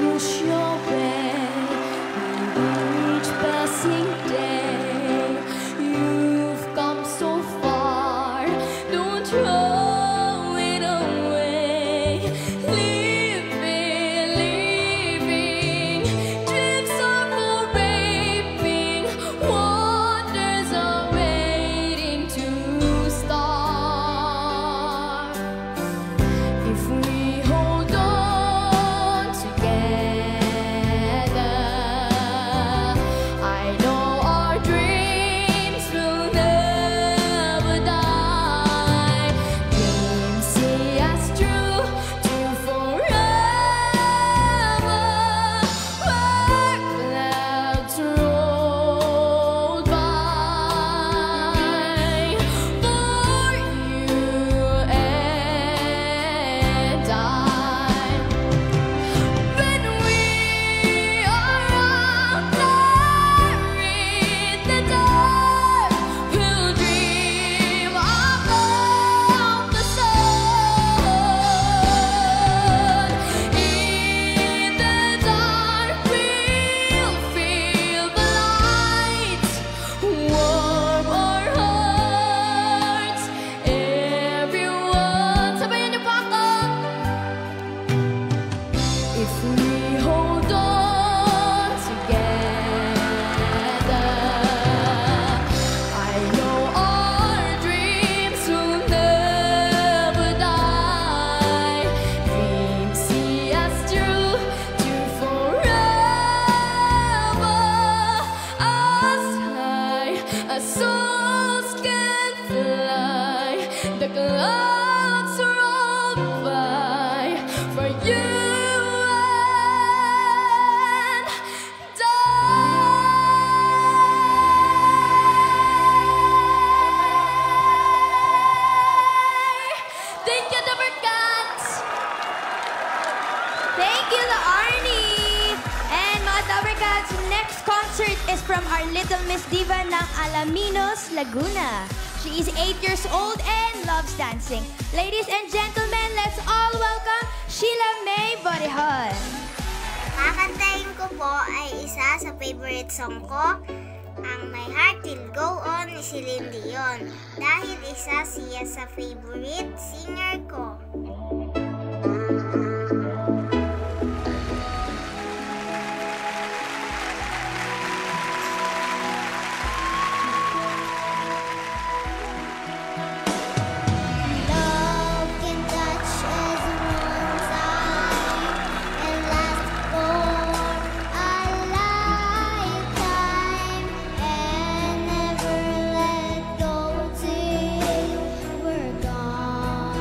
Push your way each passing day. You've come so far, don't throw it away. Living, dreams are for raping, wonders are waiting to start. If we hold on together, I know our dreams will never die. Dreams see us through to forever. Where clouds roll by, for you and I. When we are out there in the dark, we'll dream about the sun. In the dark, we'll feel the light, warm our hearts. Everyone, sabayan niyo pa ako. If we hold on together, I know our dreams will never die. Dreams see us through to forever. As high as souls can fly, the clouds roll by for you and I. Thank you, the Berkats! Thank you, the Arnie! And mga Dabarkats, next concert is from our Little Miss Diva ng Alaminos, Laguna. She is 8 years old and loves dancing. Ladies and gentlemen, let's all welcome Sheila May Borihon. Kakantahin ko po ay isa sa favorite song ko, ang My Heart Will Go On ni Celine Dion. Dahil isa siya sa favorite singer ko. Love can touch as one's eye and last for a lifetime and never let go till we're gone.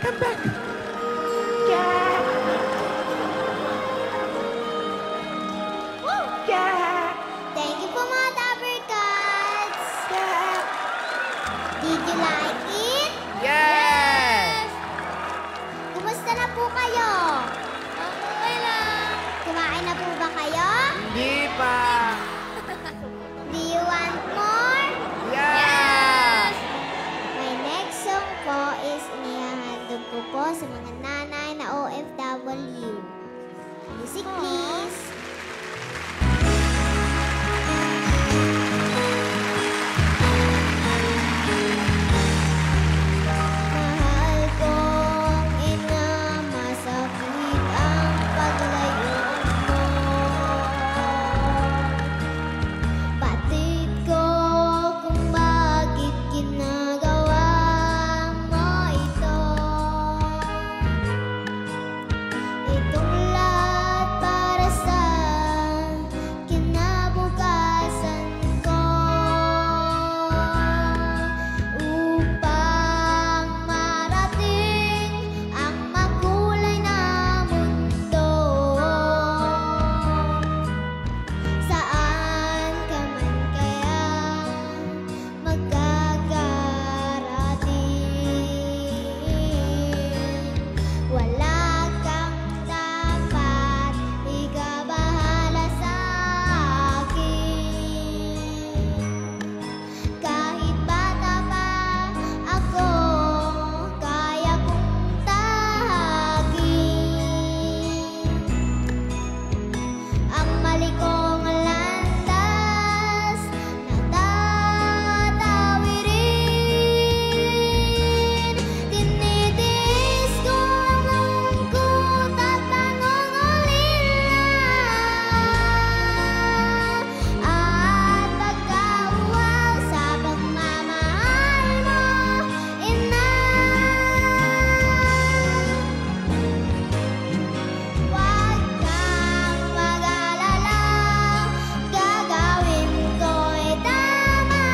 Come back. Thank you po mga Dabber Cats! Did you like it? Yes! Kumusta na po kayo? Okay lang. Kumain na po ba kayo? Hindi pa. Do you want more? Yes! My next song po is inihahandog ko po sa mga nanay na OFW. Music please. Mahal kong ina, masakit ang paglayo mo. Batid ko kung bakit ginagawa mo ito. Itong lahat para sa kinabukasan ko. Upang marating ang makulay na mundo. Saan ka man kaya magkakarating, wala kang dapat ikabahala sa akin. Kahit bata pa ako, kaya kong tahagin ang mali kong landas na tatawirin. Tinitiis ko ang lungkot at pangungulila at pagkauwaw sa pagmamahal mo, ina. Huwag kang mag-alala, gagawin ko'y tama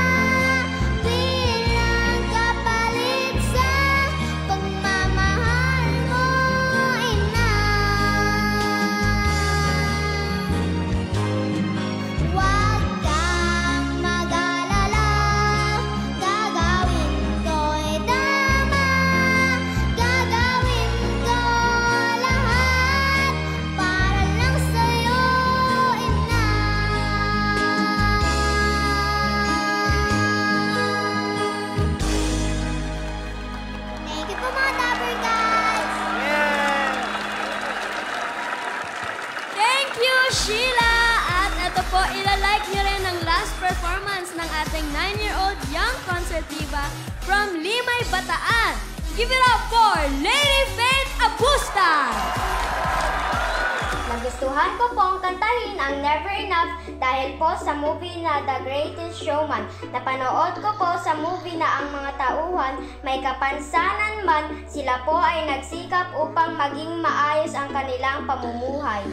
bilang kapalit sa pagmamahal mo, ina. Huwag kang mag-alala, gagawin ko'y tama, gagawin ko lahat para lang sa'yo, ina. Thank you po mga Dabber Guys! Thank you, Sheila! At ito po, ilalike nyo rin ang last performance ng ating 9-year-old young concert diva from Limay, Bataan. Give it up for Lady Faith Abusta! Nagustuhan ko pong kantahin ang Never Enough dahil po sa movie na The Greatest Showman. Napanood ko po sa movie na ang mga tauhan may kapansanan man, sila po ay nagsikap upang maging maayos ang kanilang pamumuhay.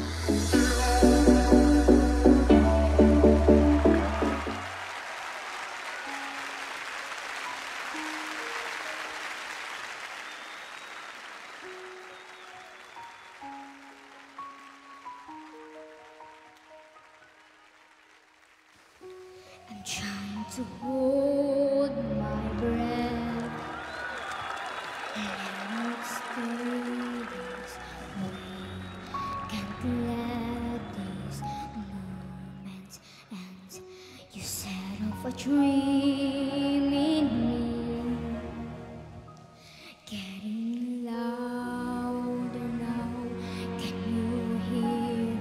I'm trying to hold my breath and stay this way. Can't let these moments end. You set off a dream in me, getting louder now. Can you hear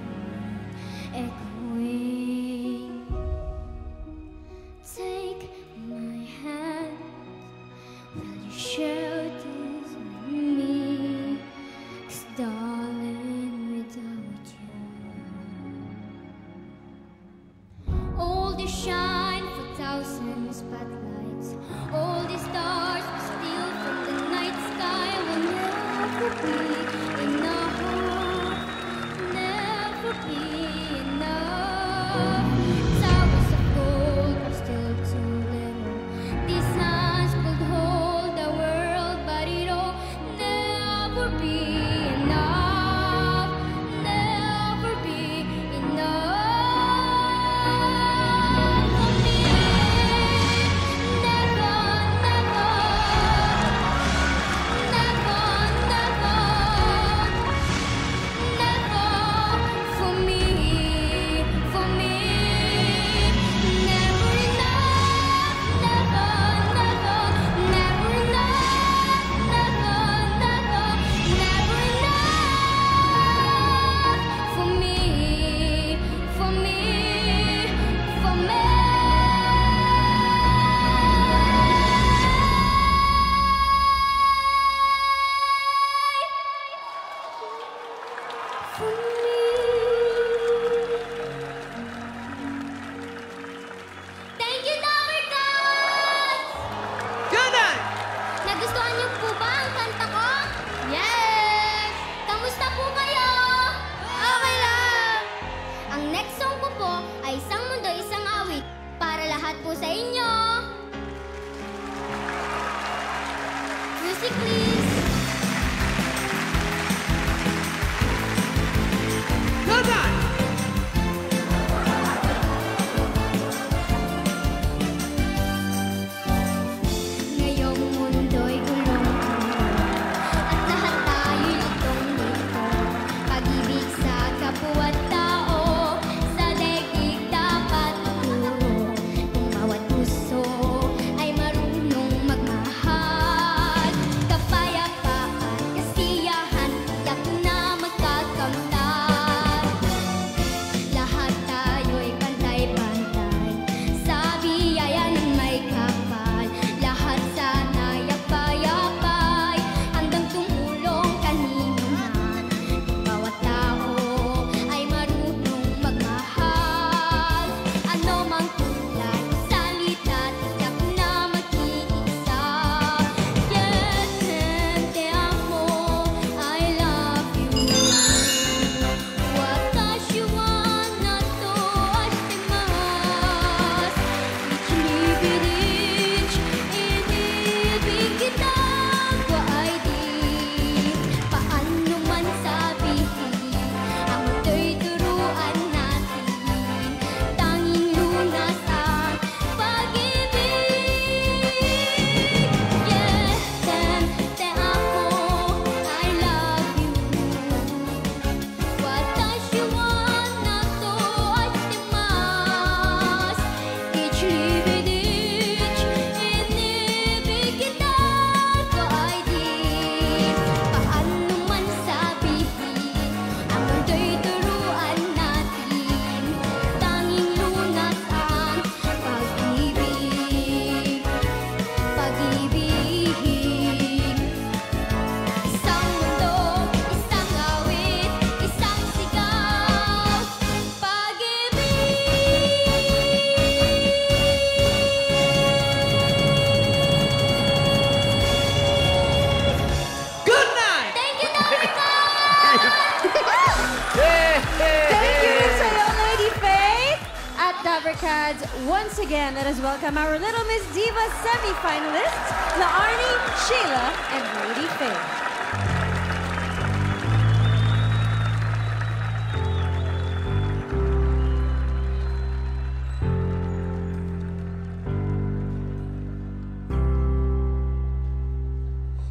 it echoing? Take my hand, will you share this with me? 'Cause darling, without you, all the shine for thousand spotlights, all the stars we steal from the night sky will never be enough, never be enough. Towers of gold are still too little. These suns could hold the world, but it'll never Dabarkads, once again, let us welcome our Little Miss Diva semi-finalists, Laarni, Sheila, and Lady Faye.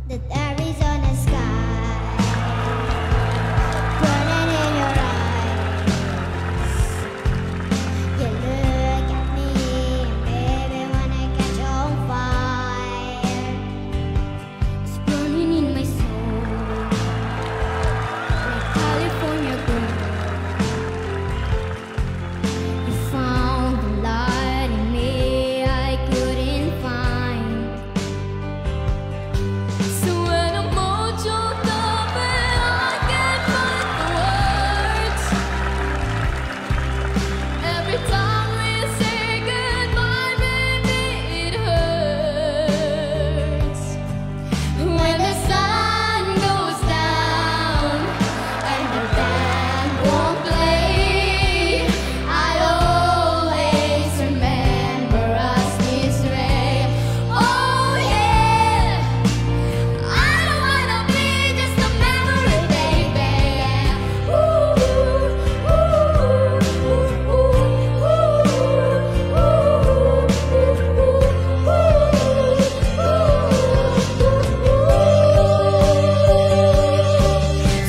The Arizona sky burning in your eyes. You look at me, baby, wanna catch on fire. It's burning in my soul, like California girl. You found the light in me I couldn't find. So when I'm all choked up and I can't find the words, every time we say goodbye, baby, it hurts. When the sun goes down and the band won't play, I'll always remember us this way. Oh yeah, I don't wanna be just a memory, baby.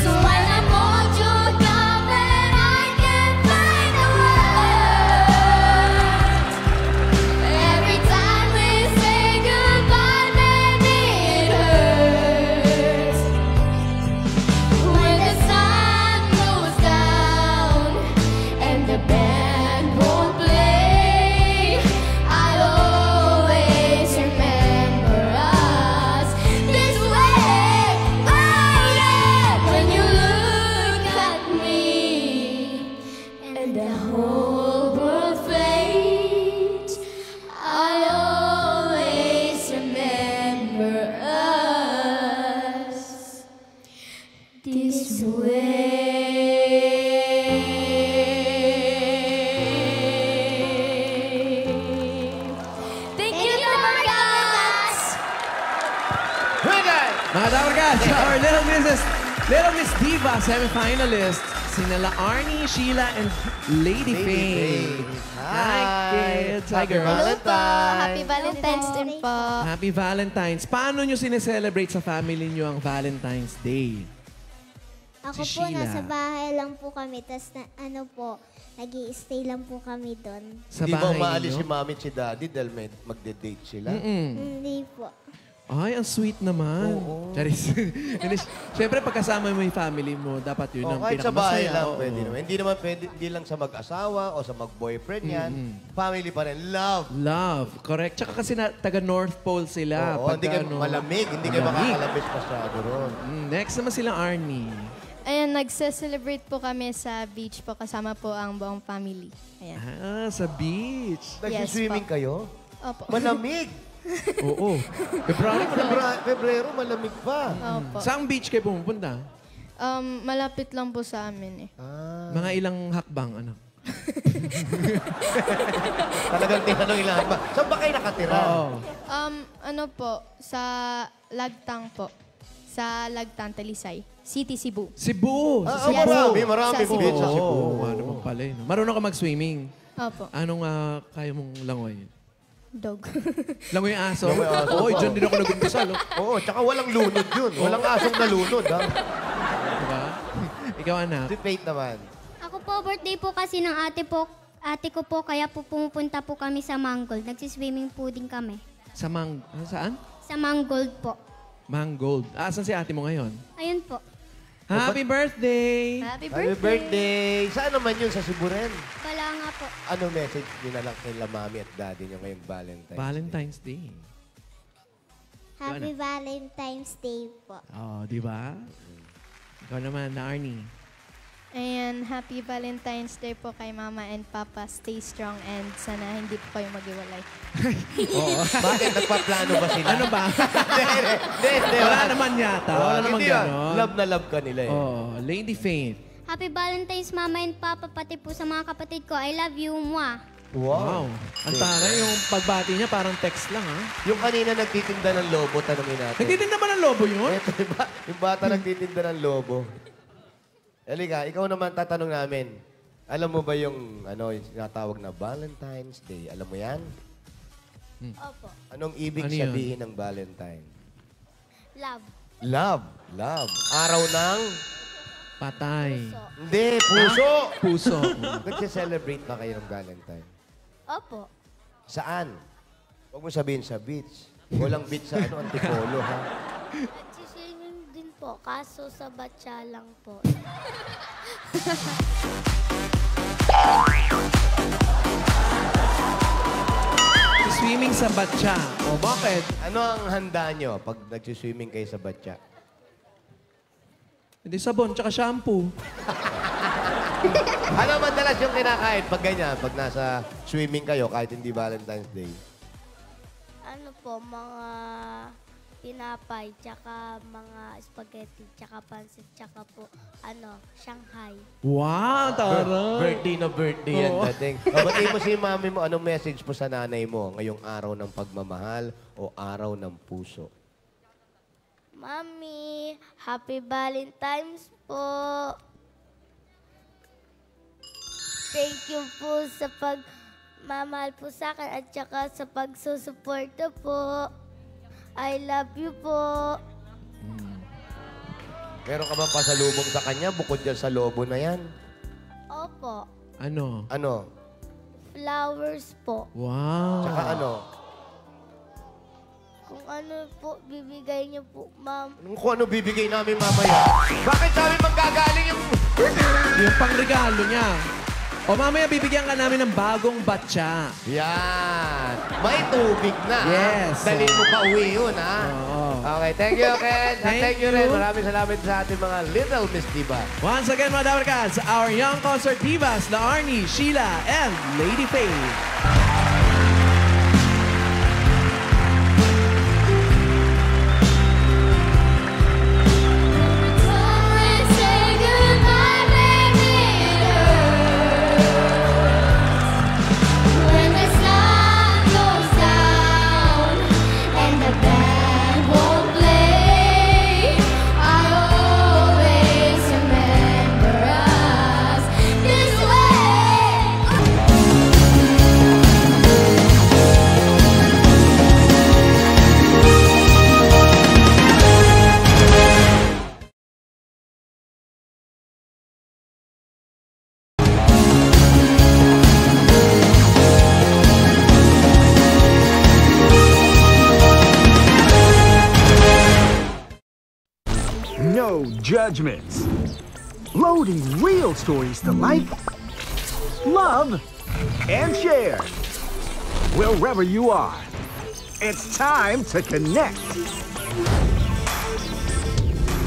So when I'm all choked up and I can't find the words, every time we say goodbye, baby, it hurts. When the sun goes down and the band won't play, I'll always remember us this way. Oh yeah, when you look at me and the whole world fades, I'll always remember us this way. Thank you, Dabarkads! Mga Dabarkads, our Little Miss Diva semi-finalists, sina Laarni, Sheila, and Lady Faye. Hi, kids. Hi, girls. Happy Valentine's din po. Happy Valentine's. Paano nyo sineselebrate sa family nyo ang Valentine's Day? Ako Si po, Sheila. nasa bahay lang po kami. Tapos nag-i-stay lang po kami doon. Sa Di ba bahay umaalis ninyo? si mami at si daddy dahil magde-date sila? Hindi po. Ay, ang sweet naman. Charis. Siyempre, pagkasama mo yung family mo, dapat yun ang Kahit sa bahay pinakamasaya. lang Oo. pwede naman. Hindi naman pwede, hindi lang sa mag-asawa o sa mag-boyfriend yan. Family pa rin. Love. Love, correct. Tsaka kasi taga North Pole sila. Oo, hindi kayo Pagka, malamig. Hindi kayo malamig. makakalabit masyado ron. Next naman sila Arnie. Ayan, nagse-celebrate po kami sa beach po kasama po ang buong family. Ayan. Sa beach. Nag-swimming po. kayo? Opo. Malamig. Oo. Pebrero, malamig pa. Opo. Saang beach kayo pumupunta? Malapit lang po sa amin eh. Mga ilang hakbang, anak? Talagang tinanong ilan ba? Saan ba kayo nakatira? Ano po, sa Lagtang po. Sa Lagtang, Talisay. City, Cebu. Cebu! Sa Cebu. Marami Sa Cebu. beach sa Cebu. Oo, ano naman pala yun. Marunong ka mag-swimming. Opo. Anong kaya mong langoy? Dog. Langoy yung aso? Langoy aso. Oo, dyan din ako nag-umpisal. Oo, tsaka walang lunod yun. Walang asong nalunod, ha? Diba? Ikaw, anak. Si Faith naman. Ako po, birthday po kasi ng ate ko po, kaya po pumupunta po kami sa Mangold. Nagsiswimming po din kami. Saan? Sa Mangold po. Mangold. Asan si ate mo ngayon? Ayun po. Happy birthday! Happy Happy birthday! Saan naman yun? Sa Cebu rin? Wala nga po. Ano message nyo na lang kay mami at daddy nyo ngayong Valentine's Day. Happy Valentine's Day po. Oh, di ba? Ikaw naman, na Arnie. Ayan, happy Valentine's Day po kay Mama and Papa. Stay strong and sana hindi po kayo maghiwalay. Oo. Bakit? Nagpaplano ba sila? Ano ba? Hindi. Wala naman yata. Wala naman Hindi yan. gano'n. Love na love ka nila eh. Oh, Lady Faith. Happy Valentine's, Mama and Papa, pati po sa mga kapatid ko. I love you, mwah. Wow. Ang taray, yung pagbati niya parang text lang, ha? Yung kanina nagtitinda ng lobo, tanongin natin. Nagtitinda ba ng lobo yun? Ito, diba? Yung bata nagtitinda ng lobo. Halika, ikaw naman tatanong namin. Alam mo ba yung, yung sinatawag na Valentine's Day? Alam mo yan? Opo. Anong ibig Ano yun? sabihin ng Valentine? Love. Love. Love. Araw ng... Patay. Hindi, puso. Puso. Nagse-celebrate ba kayo ng Valentine? Opo. Saan? Huwag mo sabihin sa beach. Walang beach sa Antipolo, ha? Nagsiswimming din po, kaso sa batya lang po. Swimming sa batya. O, bakit? Ano ang handa nyo pag nagsiswimming kayo sa batya? Hindi sabon, tsaka shampoo. Ano madalas yung kinakain pag ganyan, pag nasa swimming kayo kahit hindi Valentine's Day? Ano po, mga tinapay, tsaka mga spaghetti, tsaka pansit, tsaka po, Shanghai. Wow, taray. Birthday na birthday yan, Oo. dating. Batiin mo si mami mo, anong message mo sa nanay mo ngayong araw ng pagmamahal o araw ng puso? Mami, Happy Valentine's po. Thank you po sa pagmamahal po sa akin at saka sa pagsusuporta po. I love you po. Meron ka bang pasalubong sa kanya bukod dyan sa lobo na yan? Opo. Ano? Ano? Flowers po. Wow. Tsaka ano? Kung ano po bibigay niyo po, ma'am. Kung ano bibigay namin mamaya? Bakit sa amin manggagaling yung... Yung pangregalo niya. O mamaya bibigyan ka namin ng bagong batya. Yan. May tubig na. Yes. Dalhin mo pa uwi yun, ha? Oo. Okay, thank you, Ken. Thank you rin. you. Maraming salamat sa ating mga Little Miss Diva. Once again, mga Dabarkads, our young concert divas, La Arnie, Sheila, and Lady Faye. No judgments. Loading real stories to life, love, and share. Wherever you are, it's time to connect.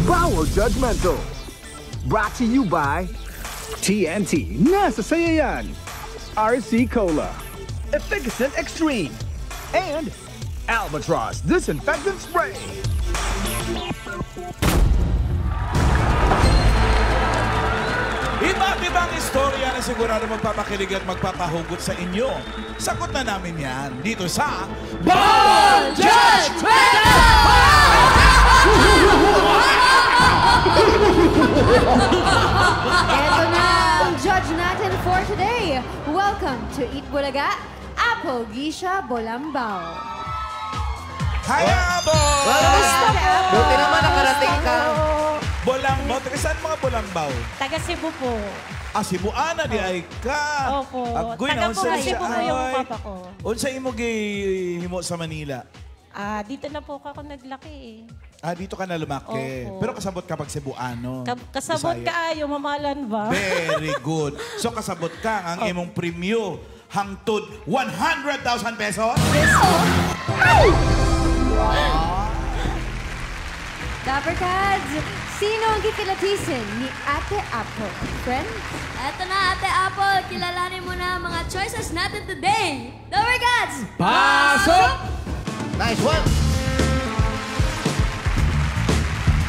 Bawal Judgmental. Brought to you by TNT, Nasa Sayayan, RC Cola, Efficacent Extreme, and Albatross Disinfectant Spray. Iba't ibang istorya na sigurado magpapakilig at magpapahugot sa inyo. Sagot na namin yan dito sa Bawal Ito na ang judge natin for today. Welcome to Eat Bulaga, Apple Geisha Bolambao. Hi, Abo! Buti naman nakarating ka. Bolambao. Taga saan mga Bolambao? Taga Cebu po. Ah, Cebuana di ay ka. Opo. Agoy Taga na, po unsa kasi po siya, yung ay. papa ko. Unsa imo gihimo sa Manila? Dito na po ako naglaki eh. Dito ka na lumaki. Opo. Pero kasabot ka pag Cebuano. Kasabot Bisaya. kaayo, mamalan ba? Very good. So kasabot ka ang imong premyo hangtod 100,000 pesos? Dabarkads, sino ang kikilatisin ni Ate Apple? Friends? Eto na, Ate Apple. Kilalanin mo na ang mga choices natin today. Dabarkads! Pasok! Nice one!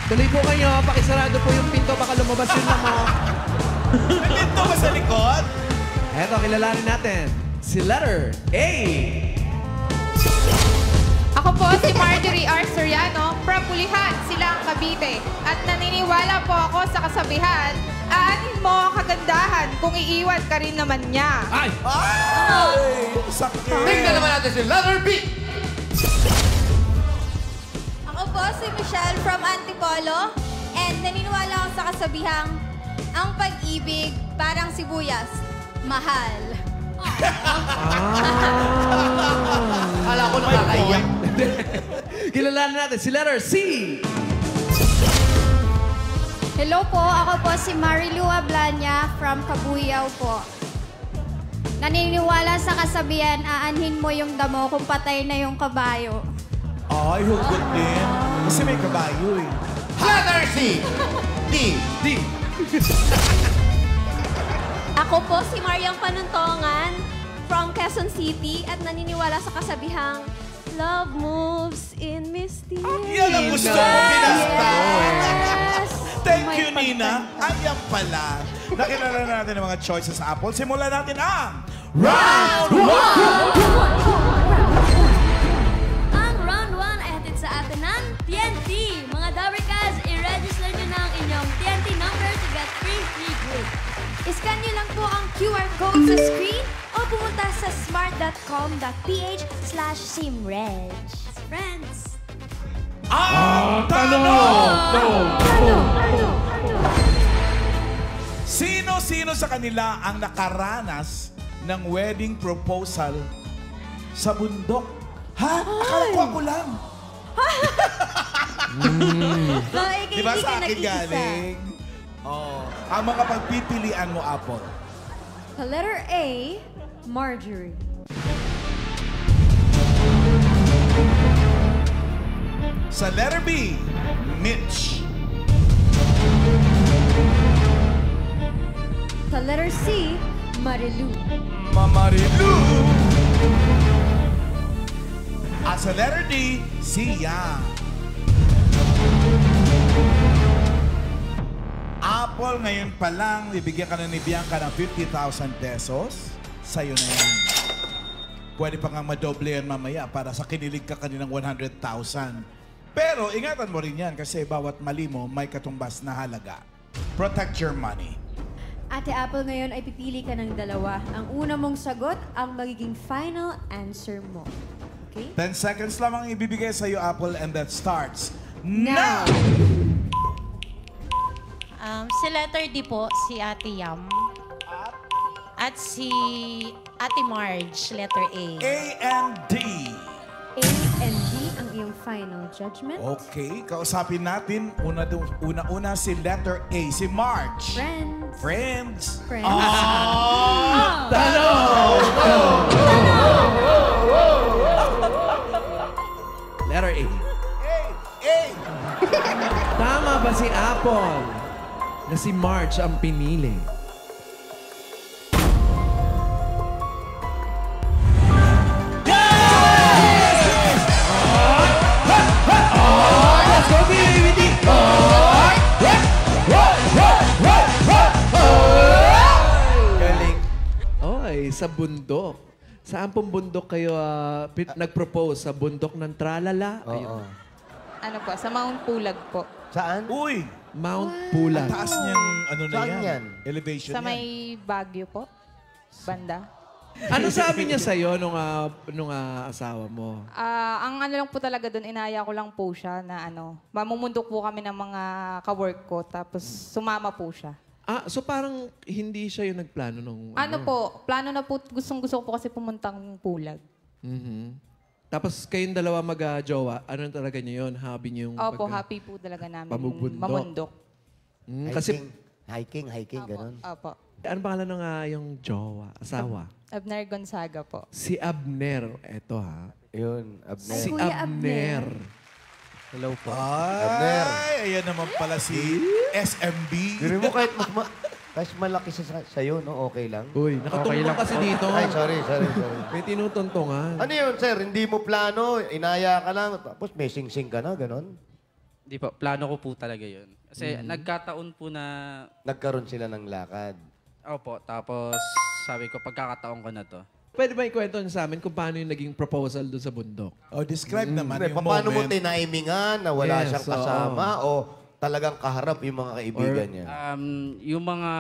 Tuloy po kayo, pakisarado po yung pinto, baka lumabas yung lamok. May pinto ba sa likod? Eto, kilalanin natin. si letter A. Ako po si Marjorie R. Soriano from Pulihan, Silang, Cavite. At naniniwala po ako sa kasabihan, aanin mo ang kagandahan kung iiwan ka rin naman niya. Ay! Sakit! Tingnan naman natin si letter B. Ako po si Michelle from Antipolo. And naniniwala ako sa kasabihang, ang pag-ibig parang sibuyas, mahal. Kala ko nakakaiyak. Kilalanin natin si letter C. Hello po, ako po si Marilu Ablanya from Cabuyao po. Naniniwala sa kasabihan, aanhin mo yung damo kung patay na yung kabayo. Ay, hugot din. Kasi may kabayo eh. Letter C. D. Ako po si Mariang Panuntongan from Quezon City at naniniwala sa kasabihang love moves in mysterious. Yan ang gusto mo, Pinasta. Thank you, Nina. Ayan pala. Nakilala na natin ang mga choices sa Apple. Simulan natin ang Round 1! Ang Round 1 ay hatid sa atin ng TNT. Mga Dabarkas, i-register nyo na ang inyong TNT number to get free good. Iscan nyo lang po ang QR code sa screen o pumunta sa smart.com.ph/simreg. Friends! Sino-sino sa kanila ang nakaranas ng wedding proposal sa bundok? Ha? Akala ko ako lang. Di ba sa akin galing? Oh. Ang mga pagpipilian mo, Apple. Sa letter A, Marjorie. Sa letter B, Mitch. Sa letter C, Marilu. Mamarilu. At sa letter D, si Yang. Apple, ngayon pa lang, bibigyan ka na ni Bianca ng 50,000 pesos. Sa'yo na yan. Pwede pa nga madoble yan mamaya para sa kinilig ka kaninang 100,000. Pero ingatan mo rin yan kasi bawat mali mo may katumbas na halaga. Protect your money. Ate Apple, ngayon ay pipili ka ng dalawa. Ang una mong sagot, ang magiging final answer mo. Okay? 10 seconds lamang ibibigay sa'yo, Apple, and that starts now! Si letter D po, si Ate Yam. At si Ate Marge, letter A. A and D. A and D ang iyong final judgment. Okay, kausapin natin. Una-una si letter A, si Marge. Friends. Letter A. Tama ba si Apple na si Marge ang pinili? Let's go, baby! Galing. Oy, sa bundok. Saan pong bundok kayo nag-propose? Sa bundok ng Tralala? Ayun. Ano po, sa Mount Pulag po. Saan? Uy! Mount Pulag. Ang taas niyang ano na Saan yan? yan? Elevation Sa yan. may Baguio po. Banda. Ano sabi niya sa'yo nung asawa mo? Ang ano lang po talaga doon, inaya ko lang po siya na mamumundok po kami ng mga ka-work ko, tapos sumama po siya. So parang hindi siya yung nagplano nung... Po, plano na po, gustong-gusto ko po kasi pumuntang Pulag. Tapos kayong dalawa mag-jowa, ano talaga niyo yun? Hobby niyo yung... Opo, happy po talaga namin Pamubundok. mamundok. Hiking, ganun. Opo. Ano pangalan ng yung jowa, asawa? Abner Gonzaga po. Si Abner. Eto ha. Yun, Abner. Si Abner. Hello po. Abner. Ayan naman pala si SMB. Diri mo kahit mas malaki sa'yo, no? Okay lang. Uy, nakatungtong kasi dito. Ay, sorry. May tinutuntungan. Ano yun, sir? Hindi mo plano, inaya ka lang, tapos may sing-sing ka na, ganon? Hindi po, plano ko po talaga yun. Kasi nagkataon po na... Nagkaroon sila ng lakad. Opo, tapos sabi ko, pagkakataon ko na to. Pwede ba ikwento niyo sa amin kung paano yung naging proposal doon sa bundok? Oh, describe naman Hindi, yung paano mo moment. tinaimingan na wala Yes, siyang kasama o talagang kaharap yung mga kaibigan niya? Yung mga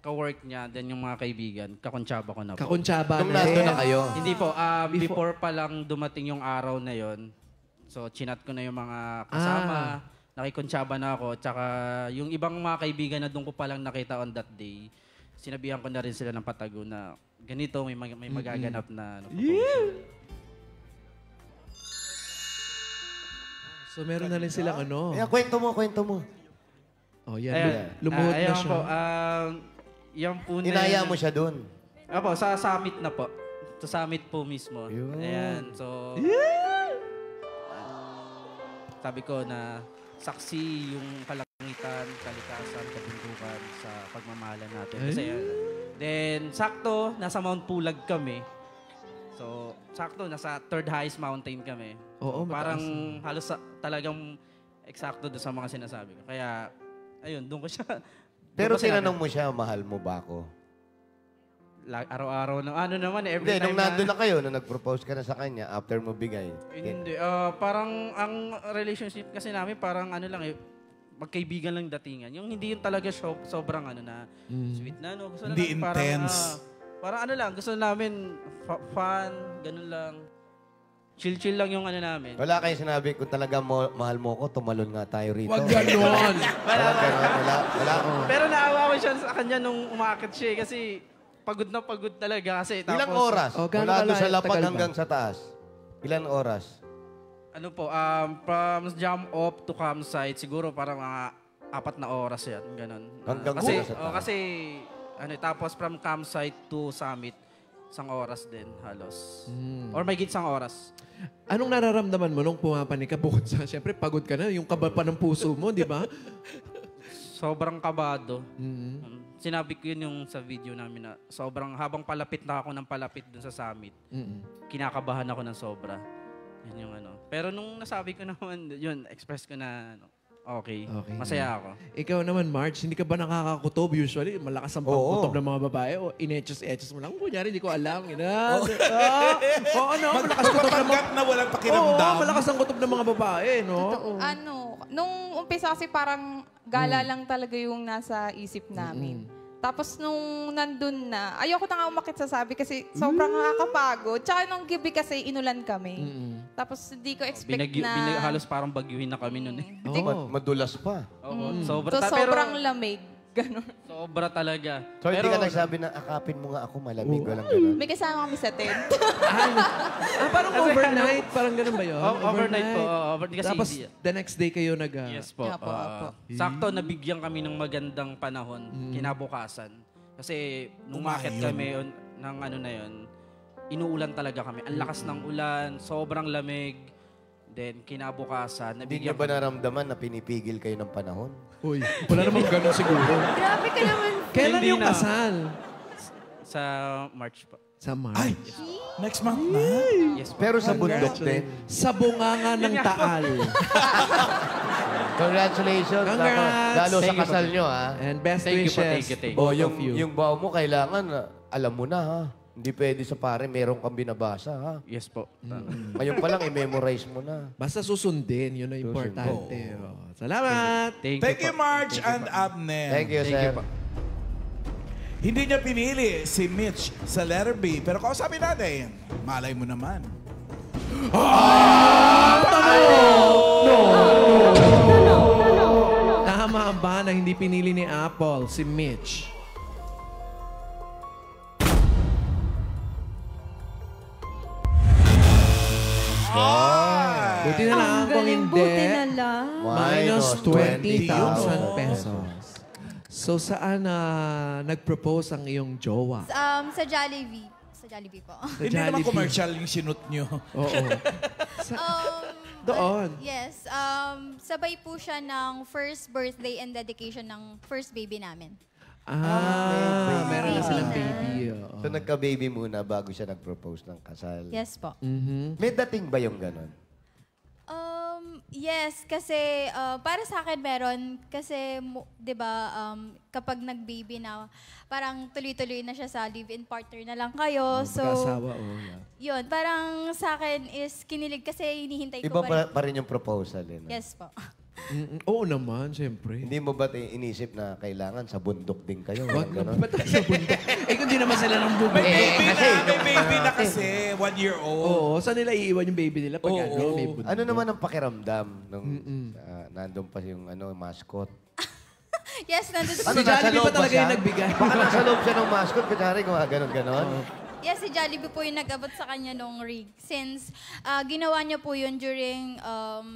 ka-work niya, then yung mga kaibigan, kakuntsaba ko na po. Kakuntsaba Nung nandun na kayo? Hindi po, before pa lang dumating yung araw na yon. So, chinat ko na yung mga kasama, nakikuntsaba na ako, tsaka yung ibang mga kaibigan na doon ko pa lang nakita on that day, sinabihan ko na rin sila ng patago na ganito, may magaganap na So, meron na rin silang ano. Ayan, kwento mo. Oh, yan. Ayan, Lumuhod na ayan siya. po, yan po na... Inaya mo siya doon. Apo, sa summit na po. Sa summit po mismo. Ayan, so... sabi ko na saksi yung kalangitan, kalikasan, kabundukan sa pagmamahalan natin. Kasi, then, sakto, nasa Mount Pulag kami. So, sakto, nasa third highest mountain kami. Oo, so, parang halos talagang eksakto doon sa mga sinasabi ko. Kaya, ayun, doon ko siya... Pero tinanong mo siya, mahal mo ba ako? Araw-araw na, ano naman, every Hindi, time nung nandun na kayo, nung nag-propose ka na sa kanya, after mo bigay. Hindi. Parang ang relationship kasi namin, parang ano lang magkaibigan lang datingan. Yung hindi yun talaga sobrang ano na, sweet na, no? Gusto Hindi namin intense. Parang ano lang, gusto namin fun, ganun lang. Chill-chill lang yung ano namin. Wala kayong sinabi, kung talaga mahal mo ko, tumalon nga tayo rito. Wag ganon. Wala. Pero naawa ko siya sa kanya nung umakit siya kasi pagod na pagod talaga kasi tapos... Ilang oras? Mula doon sa lapag hanggang sa taas. Ilang oras? Ano po, from jump off to campsite, siguro parang mga 4 na oras yan, ganun. Hanggang kasi, sa taas? kasi, tapos from campsite to summit, 1 oras din, halos. Or may 1 oras. Anong nararamdaman mo nung pumapanik ka bukod sa, siyempre, pagod ka na, yung kaba pa ng puso mo, di ba? Sobrang kabado. Sinabi ko yun yung sa video namin na sobrang habang palapit na ako ng palapit dun sa summit, kinakabahan ako ng sobra. Yun yung ano. Pero nung nasabi ko naman, yun, express ko na okay. Masaya ako. Ikaw naman, Marge, hindi ka ba nakakakutob? Usually, malakas ang pangkutob ng mga babae. O inechos-echos mo lang. Kunyari, hindi ko alam. Oo, no? Malakas kutob ng mga... na walang pakiramdam. Oo, malakas ang kutob ng mga babae, no? Nung umpisa kasi parang gala lang talaga yung nasa isip namin. Tapos nung nandun na, ayoko na nga umakit sa sabi kasi sobrang nakakapagod. Tsaka nung gabi kasi inulan kami. Tapos hindi ko expect na... halos parang bagyuhin na kami nun eh. Madulas pa. Oo, sobrang lamig. Ganon. Sobra talaga. So, hindi ka nagsabi na akapin mo nga ako malamig. Walang ganun. May kasama kami sa tent. Parang overnight. Parang ganun ba yun? Overnight po. Kasi tapos, the next day kayo nag... Yes po. Sakto, nabigyan kami ng magandang panahon, kinabukasan. Kasi nung umakit kami ng ano na yun, inuulan talaga kami. Ang lakas ng ulan, sobrang lamig. Then, kinabukasan, Hindi niyo ba naramdaman na pinipigil kayo ng panahon? Uy, wala namang ganun siguro. Grabe ka naman. Kailan Hindi yung na. kasal? Sa March pa. Sa March. Next month na? Yes po. Pero sa bundok din. Sa bunganga ng Taal. Congratulations. Congrats. Lalo sa kasal nyo, ha? And best Thank you po, wishes. thank you. O, yung baw mo, kailangan, alam mo na, ha? Hindi pwede sa pare, meron kang binabasa, ha? Yes po. Ngayon pa lang, i-memorize mo na. Basta susundin, yun ang importante. Oh. Salamat! Thank you, Marge and Abner. Thank you, sir. Hindi niya pinili si Mitch sa letter B, pero kausapin natin, malay mo naman. Tama ba na hindi pinili ni Apple si Mitch? Buti na lang kung hindi. Buti na lang. Minus 20,000 pesos. So saan nag-propose ang iyong jowa? Sa Jollibee. Sa Jollibee po. Hindi naman commercial yung sinut nyo. Oo. Doon. Yes. Sabay po siya ng first birthday and dedication ng first baby namin. Meron na silang baby. So nagka-baby muna bago siya nag-propose ng kasal. Yes po. May dating ba yung ganon? Yes, kasi para sa akin meron. Kasi, di ba, kapag nag-baby na, parang tuloy-tuloy na siya sa live-in partner na lang kayo. So, Magkasawa, yun, parang sa akin is kinilig kasi hinihintay ko Iba pa rin yung proposal. Eh, no? Yes po. Oo naman, siyempre. Hindi mo ba inisip na kailangan sa bundok din kayo? Wag Ganon? ba't sa bundok? kung di naman sila ng bubundok. May baby na kasi, 1 year old. Oo, saan nila iiwan yung baby nila pag may bundok? Ano naman ang pakiramdam nung nandun pa yung mascot? Yes, nandun Ano, Si Jollibee pa talaga yung nagbigay. Baka nasa loob siya ng mascot, kunyari kung ganon. Yes, si Jollibee po yung nag-abot sa kanya nung rig. Since ginawa niya po yun during,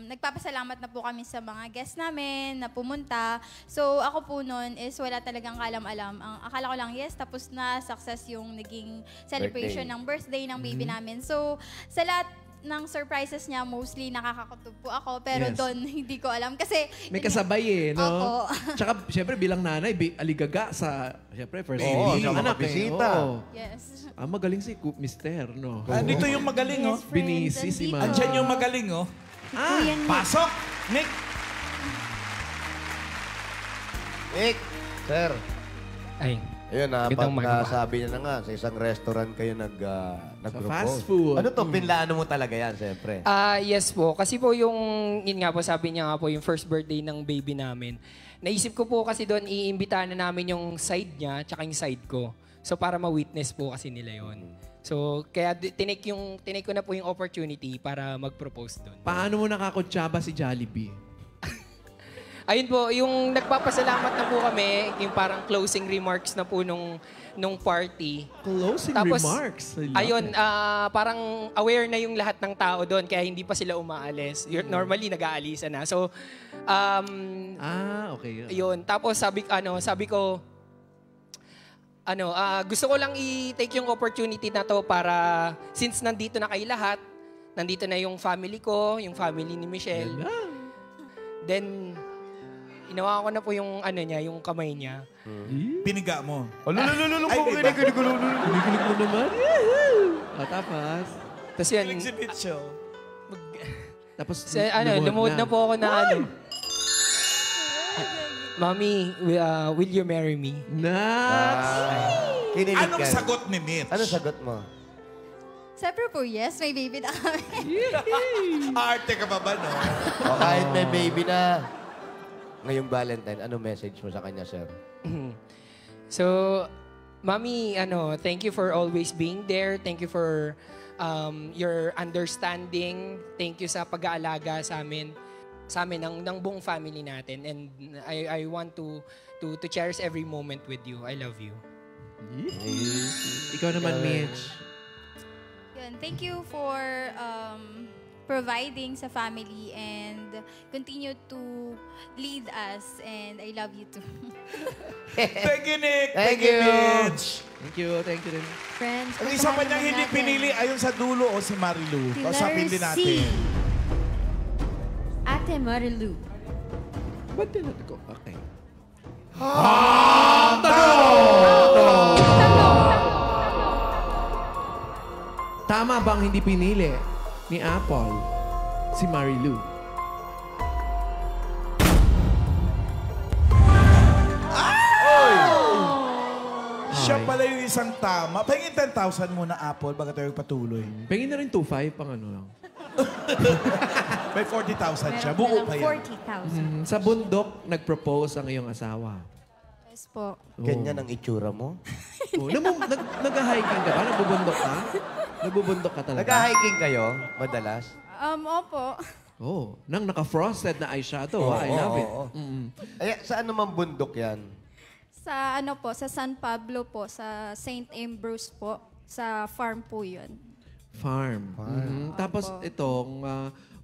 nagpapasalamat na po kami sa mga guests namin na pumunta. So ako po noon is wala talagang kalam-alam. Ang akala ko lang, yes, tapos na, success yung naging celebration ng birthday ng baby namin. So sa lahat ng surprises niya, mostly nakakakutob po ako. Pero doon, hindi ko alam. Kasi may kasabay no? Opo. Tsaka, siyempre, bilang nanay, aligaga sa, siyempre, first baby. baby. Anak, bisita. Yes. Magaling si Mister, no? Dito yung magaling, oh. Binisi si Ma. Andyan yung magaling, oh. Pasok! Nick! Nick! Sir. Ay. Ayun, sabi niya na nga, sa isang restaurant kayo nag-propose. fast food. Ano to? Pinlaano mo talaga yan, siyempre. Yes po. Kasi po yun nga po, sabi niya nga po, yung first birthday ng baby namin. Naisip ko po kasi doon, iimbitahan na namin yung side niya, tsaka yung side ko. So para ma-witness po kasi nila yon. So kaya tinake ko na po yung opportunity para mag-propose doon. Paano mo nakakutsaba si Jollibee? Ayun po, yung nagpapasalamat na po kami, yung parang closing remarks na po nung party. Closing remarks? Ayun, parang aware na yung lahat ng tao doon, kaya hindi pa sila umaalis. Normally, nag-aalisan na. So, okay. Yun. Tapos sabi ko, gusto ko lang i-take yung opportunity na to para, since nandito na kayo lahat, nandito na yung family ko, yung family ni Michelle. Then, inawa ko na po yung yung kamay niya. Piniga mo. Kinikilig mo naman. Tapos? Tapos yan. Exhibit show. Tapos, lumuhod na po ako na Mommy, will you marry me? Anong sagot ni Mitch? Anong sagot mo? Siyempre po, yes, may baby na kami. Arte ka pa ba, no? O kahit may baby na, ngayong Valentine, ano message mo sa kanya, sir? So, Mommy, thank you for always being there. Thank you for your understanding. Thank you sa pag-aalaga sa amin ng buong family natin. And I want to cherish every moment with you. I love you. Ikaw naman, Mitch. Yun, thank you for providing sa family and continue to lead us. And I love you too. Thank you, Nick. Thank you. Mitch. Thank you rin. Friends, Ang isa pa niyang hindi pinili ayun sa dulo o si Marilu. Kausapin din natin. Ate Marilu. Ba't tinat ko? Okay. Tama bang hindi pinili ni Apple si Marilu? Siya pala yung isang tama. Pahingin 10,000 muna, Apple, baga tayo patuloy. Pengin na rin 2.5 pang lang. May 40,000 siya. Buo pa yan. 40,000. Sa bundok, nag-propose ang iyong asawa. Yes po. Ganyan ang itsura mo? Nag-hiking ka ba? Nagbubundok ka? Nagbubundok ka talaga? Nag-hiking kayo, madalas? Opo. Nang naka-frosted na eyeshadow. I love it. Ay, saan naman bundok yan? Sa sa San Pablo po, sa St. Ambrose po, sa farm po yun. Farm. Tapos itong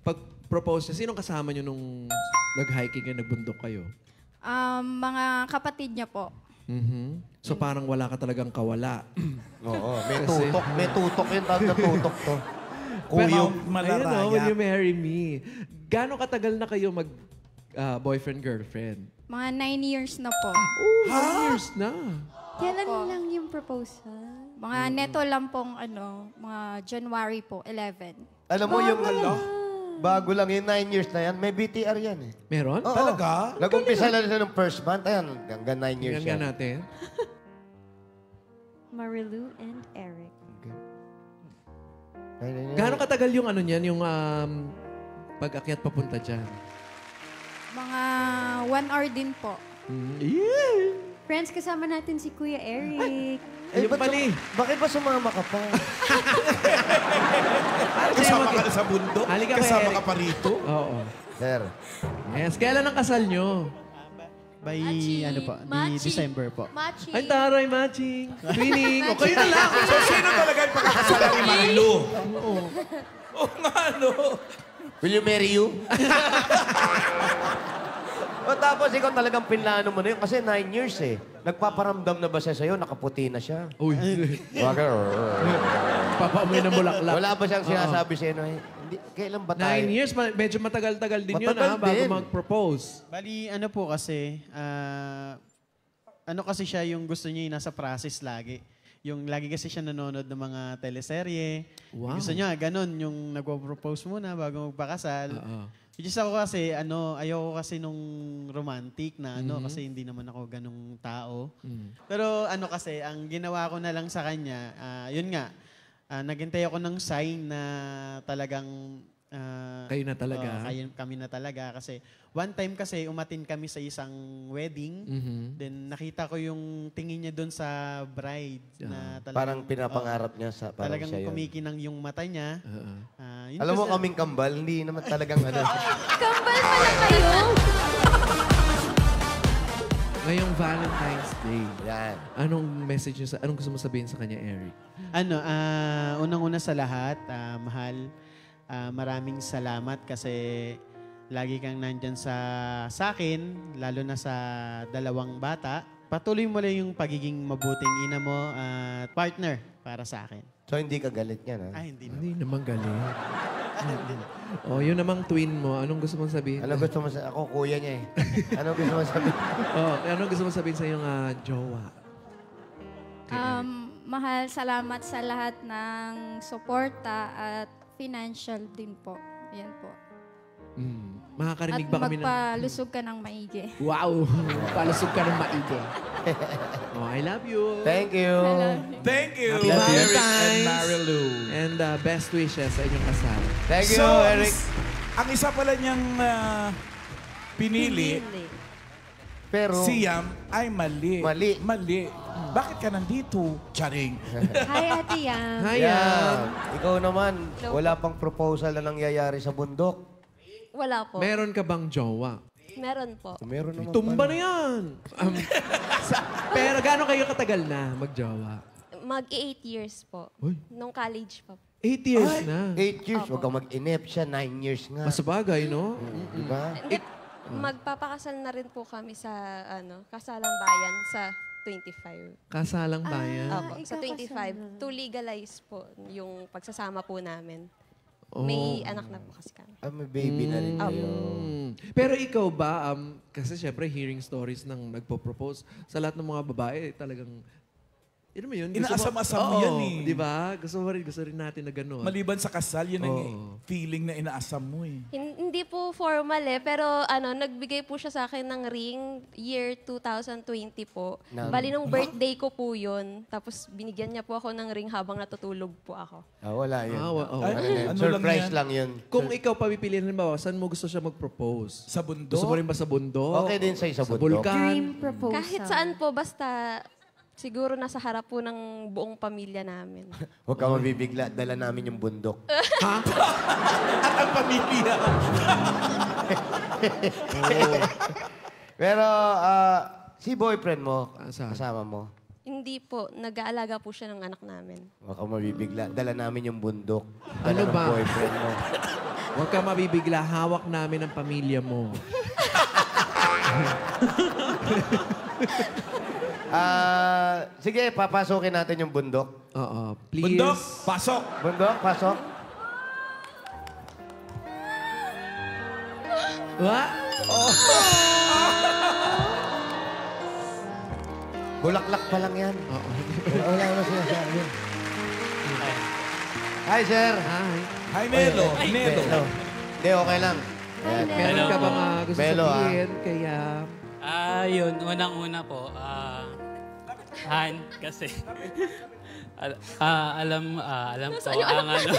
pag-propose niya, sinong kasama niyo nung nag-hiking kayo, nagbundok kayo? Mga kapatid niya po. So parang wala ka talagang kawala. Oo, may tutok yung tawag na tutok to. Kuyog Malaraya. Will you marry me? Gano'ng katagal na kayo boyfriend-girlfriend? Mga 9 years na po. 9 years na. Kailan lang yung proposal? Mga neto lang pong mga January po, 11. Alam mo yung Bago lang yung 9 years na yan. May BTR yan eh. Meron? Oo. Talaga? Nag-umpisa lang siya ng first month. Ayan, hanggang 9 years Tingnan yan. nga natin. Marilu and Eric. Gaano katagal yung ano niyan, yung pag-akyat papunta dyan? Mga 1 hour din po. Friends, kasama natin si Kuya Eric. Eh, bakit ba sumama ka pa? Kasama ka na sa bundok? Halika, Kasama Eric. ka pa rito? Oo. Sir. Yes, kailan ang kasal nyo? By, ano po, di December po. Ay, taray, matching. Twinning. O, kayo na lang. So, sino talaga yung pagkakasalan ni Marilu? Oo. Oo nga, no? Will you marry you? O tapos ikaw talagang pinlano mo na yun kasi 9 years eh. Nagpaparamdam na ba siya sa'yo? Nakaputi na siya. Uy. Papamoy ng bulaklak. Wala ba siyang sinasabi sa'yo na kailan ba tayo? 9 years, medyo matagal-tagal din yun Matagal bago din. mag-propose. Bali, ano po kasi, ano kasi siya yung gusto niya yung nasa process lagi. Yung lagi kasi siya nanonood ng mga teleserye. Wow. Gusto niya, ganun, yung nagpo-propose muna bago magpakasal. Which is ako kasi, ayoko kasi nung romantic na kasi hindi naman ako ganung tao. Pero ano kasi, ang ginawa ko na lang sa kanya, yun nga, naghintay ako ng sign na talagang kayo na talaga. Kami na talaga. Kasi one time kasi umatin kami sa isang wedding. Then nakita ko yung tingin niya doon sa bride. Na talagang, Parang pinapangarap niya sa parang talagang siya yun. kumikinang yung mata niya. Yun Alam mo kasi- kaming kambal, hindi naman talagang ano. Kambal pala kayo. Ngayong Valentine's Day. Yan. Anong message niyo anong gusto mo sabihin sa kanya, Eric? Unang-una sa lahat, mahal, maraming salamat kasi lagi kang nandyan sa akin, lalo na sa 2 bata. Patuloy mo lang yung pagiging mabuting ina mo at partner para sa akin. So hindi ka galit niyan, ha? Hindi naman galit. Oh, yun namang twin mo. Anong gusto mong sabihin? Ano gusto mo sa... Ako, kuya niya eh. Ano gusto mo sabihin? Anong gusto mong sabihin sa iyong jowa? Mahal, salamat sa lahat ng suporta at financial din po. Yan po. Makakarinig At ba kami ng... magpalusog ka ng maigi. Wow! Palusog ka ng maigi. Oh, I love you. Thank you. Thank you, Happy Eric and Valentine's. Marilu. And best wishes sa inyong kasal. Thank you, So, Eric. Ang isa pala niyang pinili, pero si Yam ay mali. Mali. Bakit ka nandito? Charing. Hi, Ate Yam. Hi, Yan. Ikaw naman, wala pang proposal na nangyayari sa bundok. Wala po. Meron ka bang jowa? Meron po. Meron naman Tumba pala. na yan. Pero gaano kayo katagal na magjowa? Mag-8 years po. Uy. Nung college pa po. 8 years na. 8 years. Huwag kang mag-inip siya. 9 years nga. Masabagay, no? Diba? Hindi, magpapakasal na rin po kami sa Kasalang Bayan sa 25. Kasalang bayan. Opo, sa 25. To legalize po yung pagsasama po namin. May anak na po kasi kami. May baby na rin kayo. Pero ikaw ba, kasi syempre hearing stories ng nagpo-propose, sa lahat ng mga babae, talagang, yun mo yun? Inaasam-asam mo yan eh. Di ba? Gusto rin natin na gano'n. Maliban sa kasal, yun ang feeling na inaasam mo eh. Hindi po formal pero nagbigay po siya sa akin ng ring year 2020 po. Bali nung birthday ko po yun. Tapos binigyan niya po ako ng ring habang natutulog po ako. Wala yun. Ano Surprise lang lang yun. Kung ikaw papipiliin, halimbawa, saan mo gusto siya mag-propose? Sa bundok? Gusto mo rin ba sa bundok? Okay din sa Sa bundok. bulkan? Dream proposal. Kahit saan po, basta siguro nasa harap po ng buong pamilya namin. Huwag ka mabibigla. Dala namin yung bundok. At ang pamilya. Pero si boyfriend mo, kasama mo, Hindi po, nag-aalaga po siya ng anak namin. huwag ka mabibigla. Dala namin yung bundok. Ano Dala ng ba? boyfriend mo. Huwag ka mabibigla. Hawak namin ang pamilya mo. Sige, papasukin natin yung bundok. Oo, please. Bundok, pasok. Bundok, pasok. What? Bulaklak pa lang yan. Oo. Wala naman sinasabi. Hi, sir. Hi. Hi, Melo. Melo. Hindi, okay lang. Ayan. Meron ka bang gusto Melo, sabihin? Kaya... Yun, unang-una po, Han, kasi alam ko ang ano.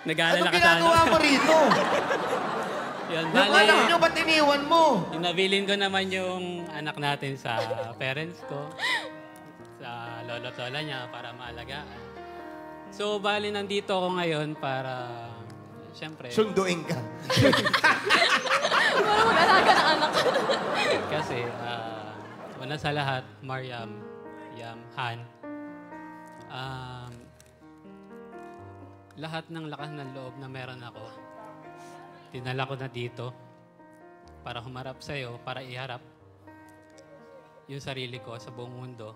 Nag-aalala ka sana. ginagawa mo rito? Yun, Yung anak nyo, ba't iniwan mo? Yung nabilin ko naman yung anak natin sa parents ko, sa lolo-tola niya para maalagaan. So, bali nandito ako ngayon para, siyempre... Sunduin ka. Para mag-alaga ng anak. Kasi, una sa lahat, Mariam, Yam, Han, lahat ng lakas ng loob na meron ako, dinala ko na dito para humarap sa'yo, para iharap yung sarili ko sa buong mundo,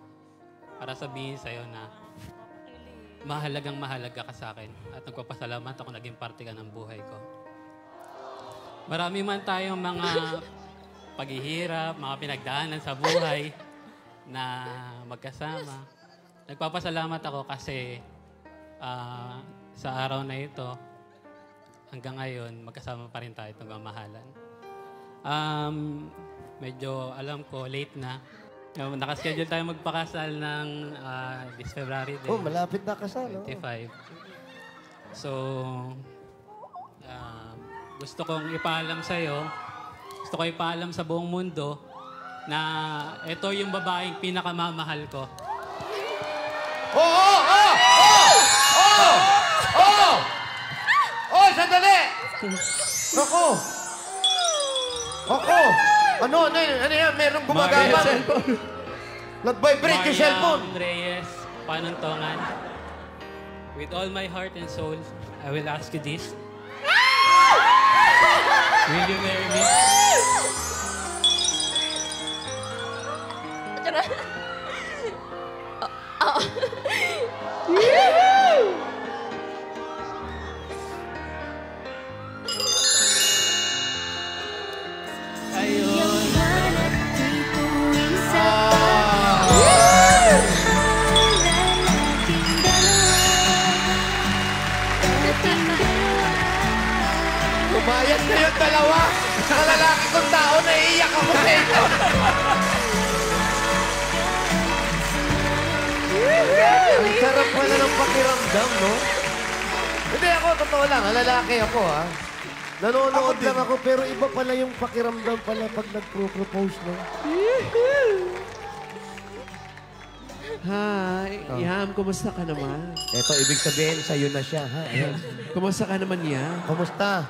para sabihin sa'yo na mahalagang mahalaga ka sa akin at nagpapasalamat ako naging parte ka ng buhay ko. Marami man tayong mga paghihirap, mga pinagdaanan sa buhay na magkasama. Nagpapasalamat ako kasi sa araw na ito, hanggang ngayon, magkasama pa rin tayo itong mamahalan. Medyo alam ko, late na. Nakaschedule tayo magpakasal ng this February din. Oh, malapit na kasal. 25. So, gusto kong ipaalam sa'yo, gusto ko ipaalam sa buong mundo na ito yung babaeng pinakamamahal ko. Oh, sandali! Ako! Ano yan? Merong gumagabang. Nag-vibrate yung cellphone. Mariam Reyes, Panuntongan. With all my heart and soul, I will ask you this. Will you marry me? Lumayas na yung dalawa. Sa lalaki kong tao, naiiyak ako sa ito. Ang sarap pala ng pakiramdam, no? Hindi ako, totoo lang. Lalaki ako, ha? Nanonood lang ako, pero iba pala yung pakiramdam pala pag nag-propose, no? Hi, Yam, kumusta ka naman? Ito, ibig sabihin, sa'yo na siya, ha? Ayan. Kumusta ka naman, Yam? Kumusta?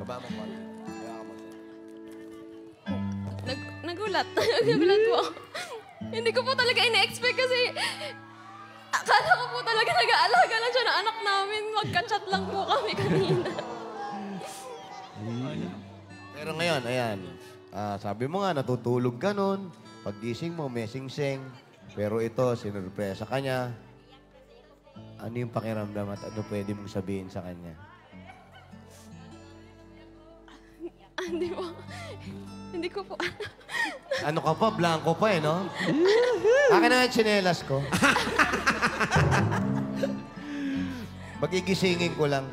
Baba mo, Nagulat. Nagulat po ako. Hindi ko po talaga ina-expect kasi akala ko po talaga nag-aalaga lang siya ng anak namin. Magka-chat lang po kami kanina. Pero ngayon, ayan. Sabi mo nga, natutulog ka nun. Paggising mo, may sing-sing. Pero ito, sinurpresa ka niya. Ano yung pakiramdam at ano pwede mong sabihin sa kanya? Hindi ko po. Ano ka pa? Blanco pa eh, no? Akin na yung tsinelas ko. Magigisingin ko lang.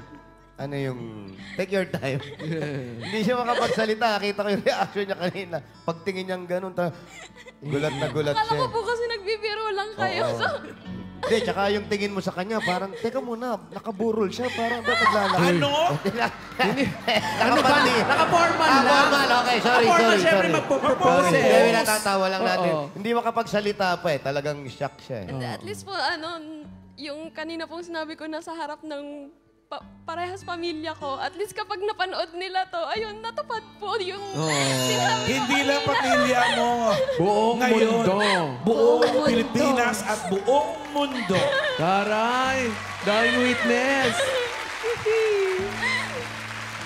Ano yung... Take your time. Hindi siya makapagsalita. Kita ko yung reaction niya kanina. Pagtingin niyang ganun, gulat na gulat siya. Akala ko po kasi nagbibiro lang kayo. Oo. So... Hindi, tsaka yung tingin mo sa kanya, parang, teka muna, nakaburol siya, parang ba't naglalakad? Ano ba? Naka-formal lang. Formal, okay, sorry. Naka-formal, syempre magpo-propose eh. Hindi, natatawa lang natin. Hindi makapagsalita pa eh, talagang shock siya eh. At least po, yung kanina pong sinabi ko na sa harap ng parehas pamilya ko, at least kapag napanood nila to, ayun, natupad po yung sinabi. Hindi lang pamilya mo. Buong Ngayon, mundo. Buong Pilipinas at buong mundo. Taray! Dying witness!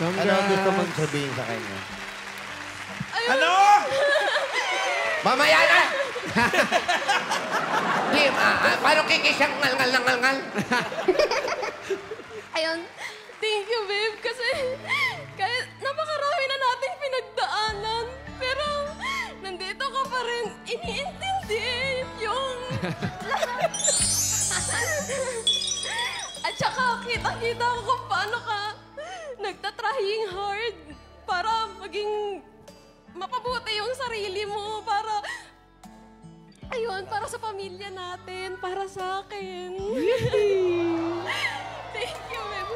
Ano ang gusto mong sabihin sa kanya? Ano? Mamaya na! Di, paano kikisang ngal-ngal? Ayun, thank you, babe. Kasi kahit napakarami na nating pinagdaanan, pero nandito ka pa rin. Iniintindi yung lahat. At saka, kita-kita ko kung paano ka nagtatrying hard para maging mapabuti yung sarili mo, para, ayun, para sa pamilya natin, para sa akin. Thank you, ma'am.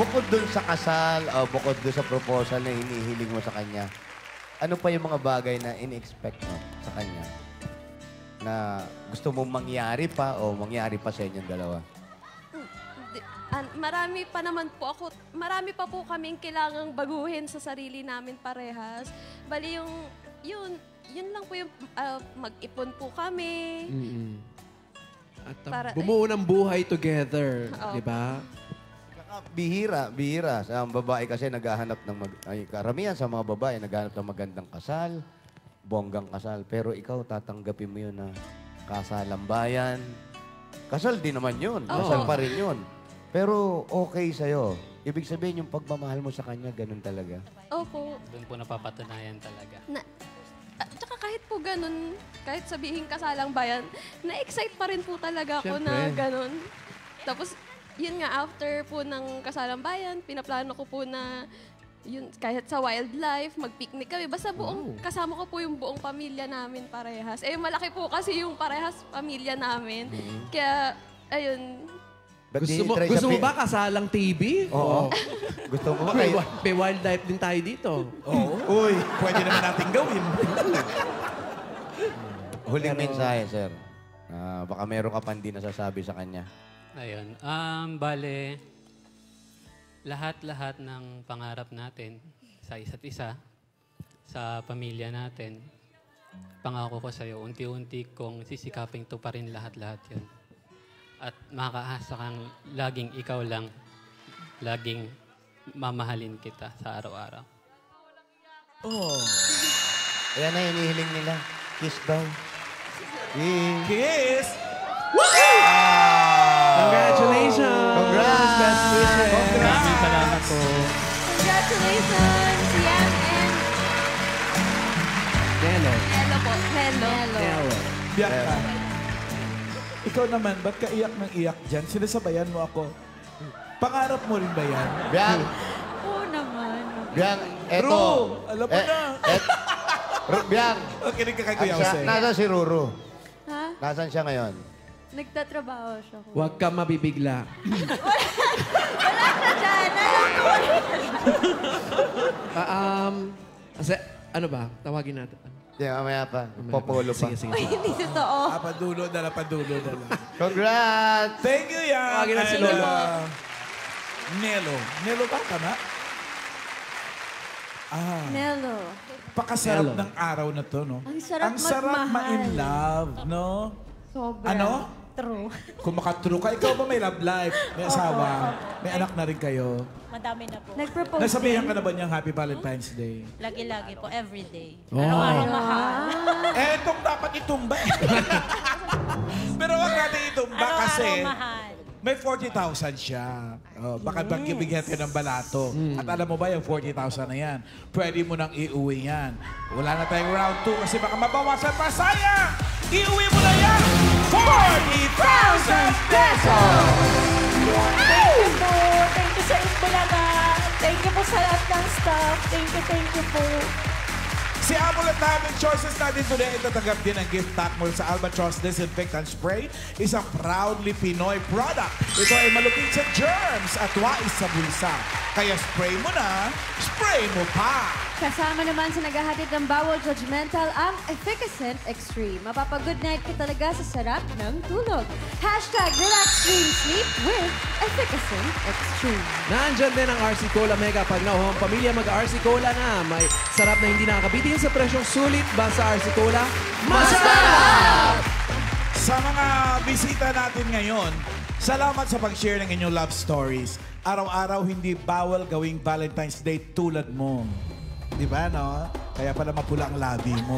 Bukod dun sa kasal, o bukod dun sa proposal na hinihiling mo sa kanya, ano pa yung mga bagay na in-expect mo sa kanya? Na gusto mong mangyari pa o mangyari pa sa inyong dalawa? Marami pa naman po ako, marami pa po kaming kailangang baguhin sa sarili namin parehas. Bali yun lang po yung mag-ipon po kami. At Para- bumuo ng buhay together, Oo. di ba? Bihira. Sa babae kasi naghahanap ng, karamihan sa mga babae naghahanap ng magandang kasal, bonggang kasal. Pero ikaw, tatanggapin mo yun na kasalang bayan. Kasal din naman yun. Kasal pa rin yun. Pero okay sa'yo. Ibig sabihin yung pagmamahal mo sa kanya, ganun talaga. Opo. Doon po napapatunayan talaga. Tsaka kahit po ganun, kahit sabihin kasalang bayan, na-excite pa rin po talaga ako na Siyempre. ganun. Tapos, yun nga, after po ng kasalang bayan, pinaplano ko po na yun, kahit sa wildlife, mag-picnic kami. Basta buong, kasama ko po yung buong pamilya namin parehas. Eh, malaki po kasi yung parehas pamilya namin. Kaya, ayun. Gusto mo ba kasalang TV? Oo. Gusto mo ba kayo? May wildlife din tayo dito. Oo. Uy, pwede naman natin gawin. Huling mensahe, sir. Baka meron ka pa hindi nasasabi sa kanya. Ayun. Bale, lahat-lahat ng pangarap natin sa isa't isa, sa pamilya natin, pangako ko sa'yo, unti-unti kong sisikaping tuparin lahat-lahat yun. At makakaasa kang laging ikaw lang, laging mamahalin kita sa araw-araw. Oh. Ayan na, hinihiling nila. Kiss daw. Kiss! Congratulations! Congrats! Best wishes! Maraming salamat po. Congratulations, Yam and Nelo. Hello po. Hello. Nelo. Bianca, ikaw naman, ba't ka iyak ng iyak dyan? Sinasabayan mo ako. Pangarap mo rin ba yan? Biang! Oo naman. Biang, eto. Ru, alam mo na. Biang! Kinig ka kay Kuya Jose. Nasaan si Ruru? Ha? Nasaan siya ngayon? Nagtatrabaho siya. Huwag ka mabibigla. Wala na dyan. Kasi, ano ba? Tawagin natin. Hindi, mamaya pa. Popolo pa. Sige. Ay, hindi totoo. Padulo na. Congrats! Thank you, Yang. Tawagin na si Lola. Nelo. Nelo ba? Tama? Nelo. Pakasarap ng araw na to, no? Ang sarap sarap magmahal. ma-in love, no? Sobra. Ano? True. Kung makatrue ka, ikaw ba may love life? May asawa? May anak na rin kayo? Madami na po. Nag-propose Nasabihan din. ka na ba niyang Happy Valentine's Day? Lagi-lagi po, everyday. Oh. Araw-araw mahal. Etong dapat itumba. Pero wag natin itumba kasi Araw-araw mahal. may 40,000 siya. Baka bigyan ka ng balato. At alam mo ba yung 40,000 na yan? Pwede mo nang iuwi yan. Wala na tayong round 2 kasi baka mabawasan pa. Sayang! Iuwi mo na yan! 40,000 pesos! Thank you po. Thank you sa Itbulaga. Thank you po sa lahat ng staff. Thank you po. Si Amulet namin, choices natin today, itatanggap din ang gift pack mula sa Albatross Disinfectant Spray, isang proudly Pinoy product. Ito ay malupit sa germs at wais sa bulsa. Kaya spray mo na, spray mo pa! Kasama naman sa naghahatid ng bawal judgmental ang Efficacent Extreme. Mapapag-good night ka talaga sa sarap ng tulog. #Relax Dream Sleep with Efficacent Extreme. Nandyan din ang RC Cola Mega. Pag nauhong pamilya, mag-RC Cola na. May sarap na hindi nakakabitin sa presyong sulit. Basta RC Cola, masarap! Sa mga bisita natin ngayon, salamat sa pag-share ng inyong love stories. Araw-araw hindi bawal gawing Valentine's Day tulad mo. Di ba, no? Kaya pala mapula ang labi mo.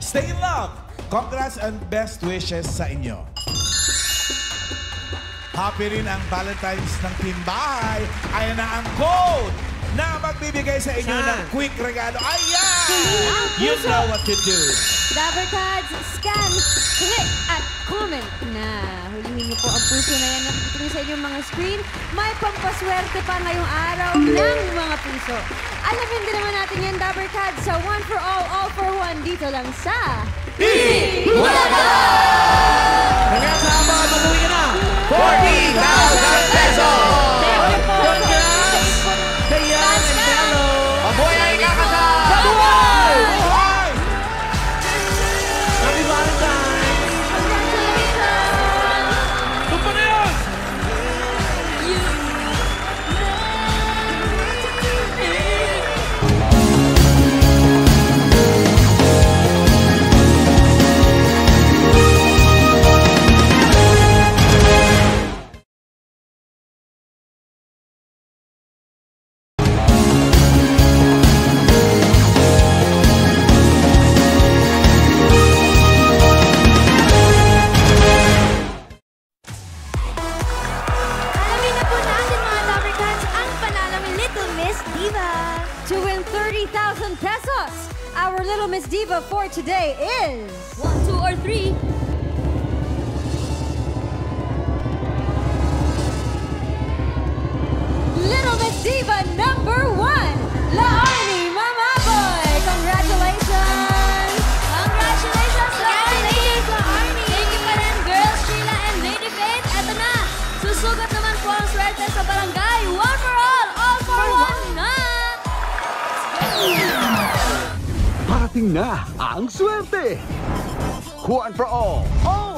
Stay in love! Congrats and best wishes sa inyo. Happy rin ang Valentine's ng Team Bahay. Ayan na ang code na magbibigay sa inyo ng quick regalo. Ayan! You know what to do. Dabber Cards, scan, click, at comment na. Hulihin niyo po ang puso na yan na tutuloy sa inyong mga screen. May pampaswerte pa ngayong araw ng mga puso. Alamin din naman natin yan, Dabber Cards, sa One for All for One dito lang sa... Bulaga! Congrats, Haba! Mabuhay ka na! 40,000 pesos! Congrats! Dayan and Bello! Mabuhay ang ikakasal! Mabuhay! Happy Valentine's! Tupa na yun! To win 30,000 pesos, our Little Miss Diva for today is... 1, 2, or 3. Little Miss Diva number 1, Laarni Mamaboy. Congratulations! Congratulations, Laarni! Thank you pa rin, girls, Sheila and Lady Faith. Eto na, susugat naman po ang swerte sa barangay. One for all for one na! Parating na ang swerte! One for all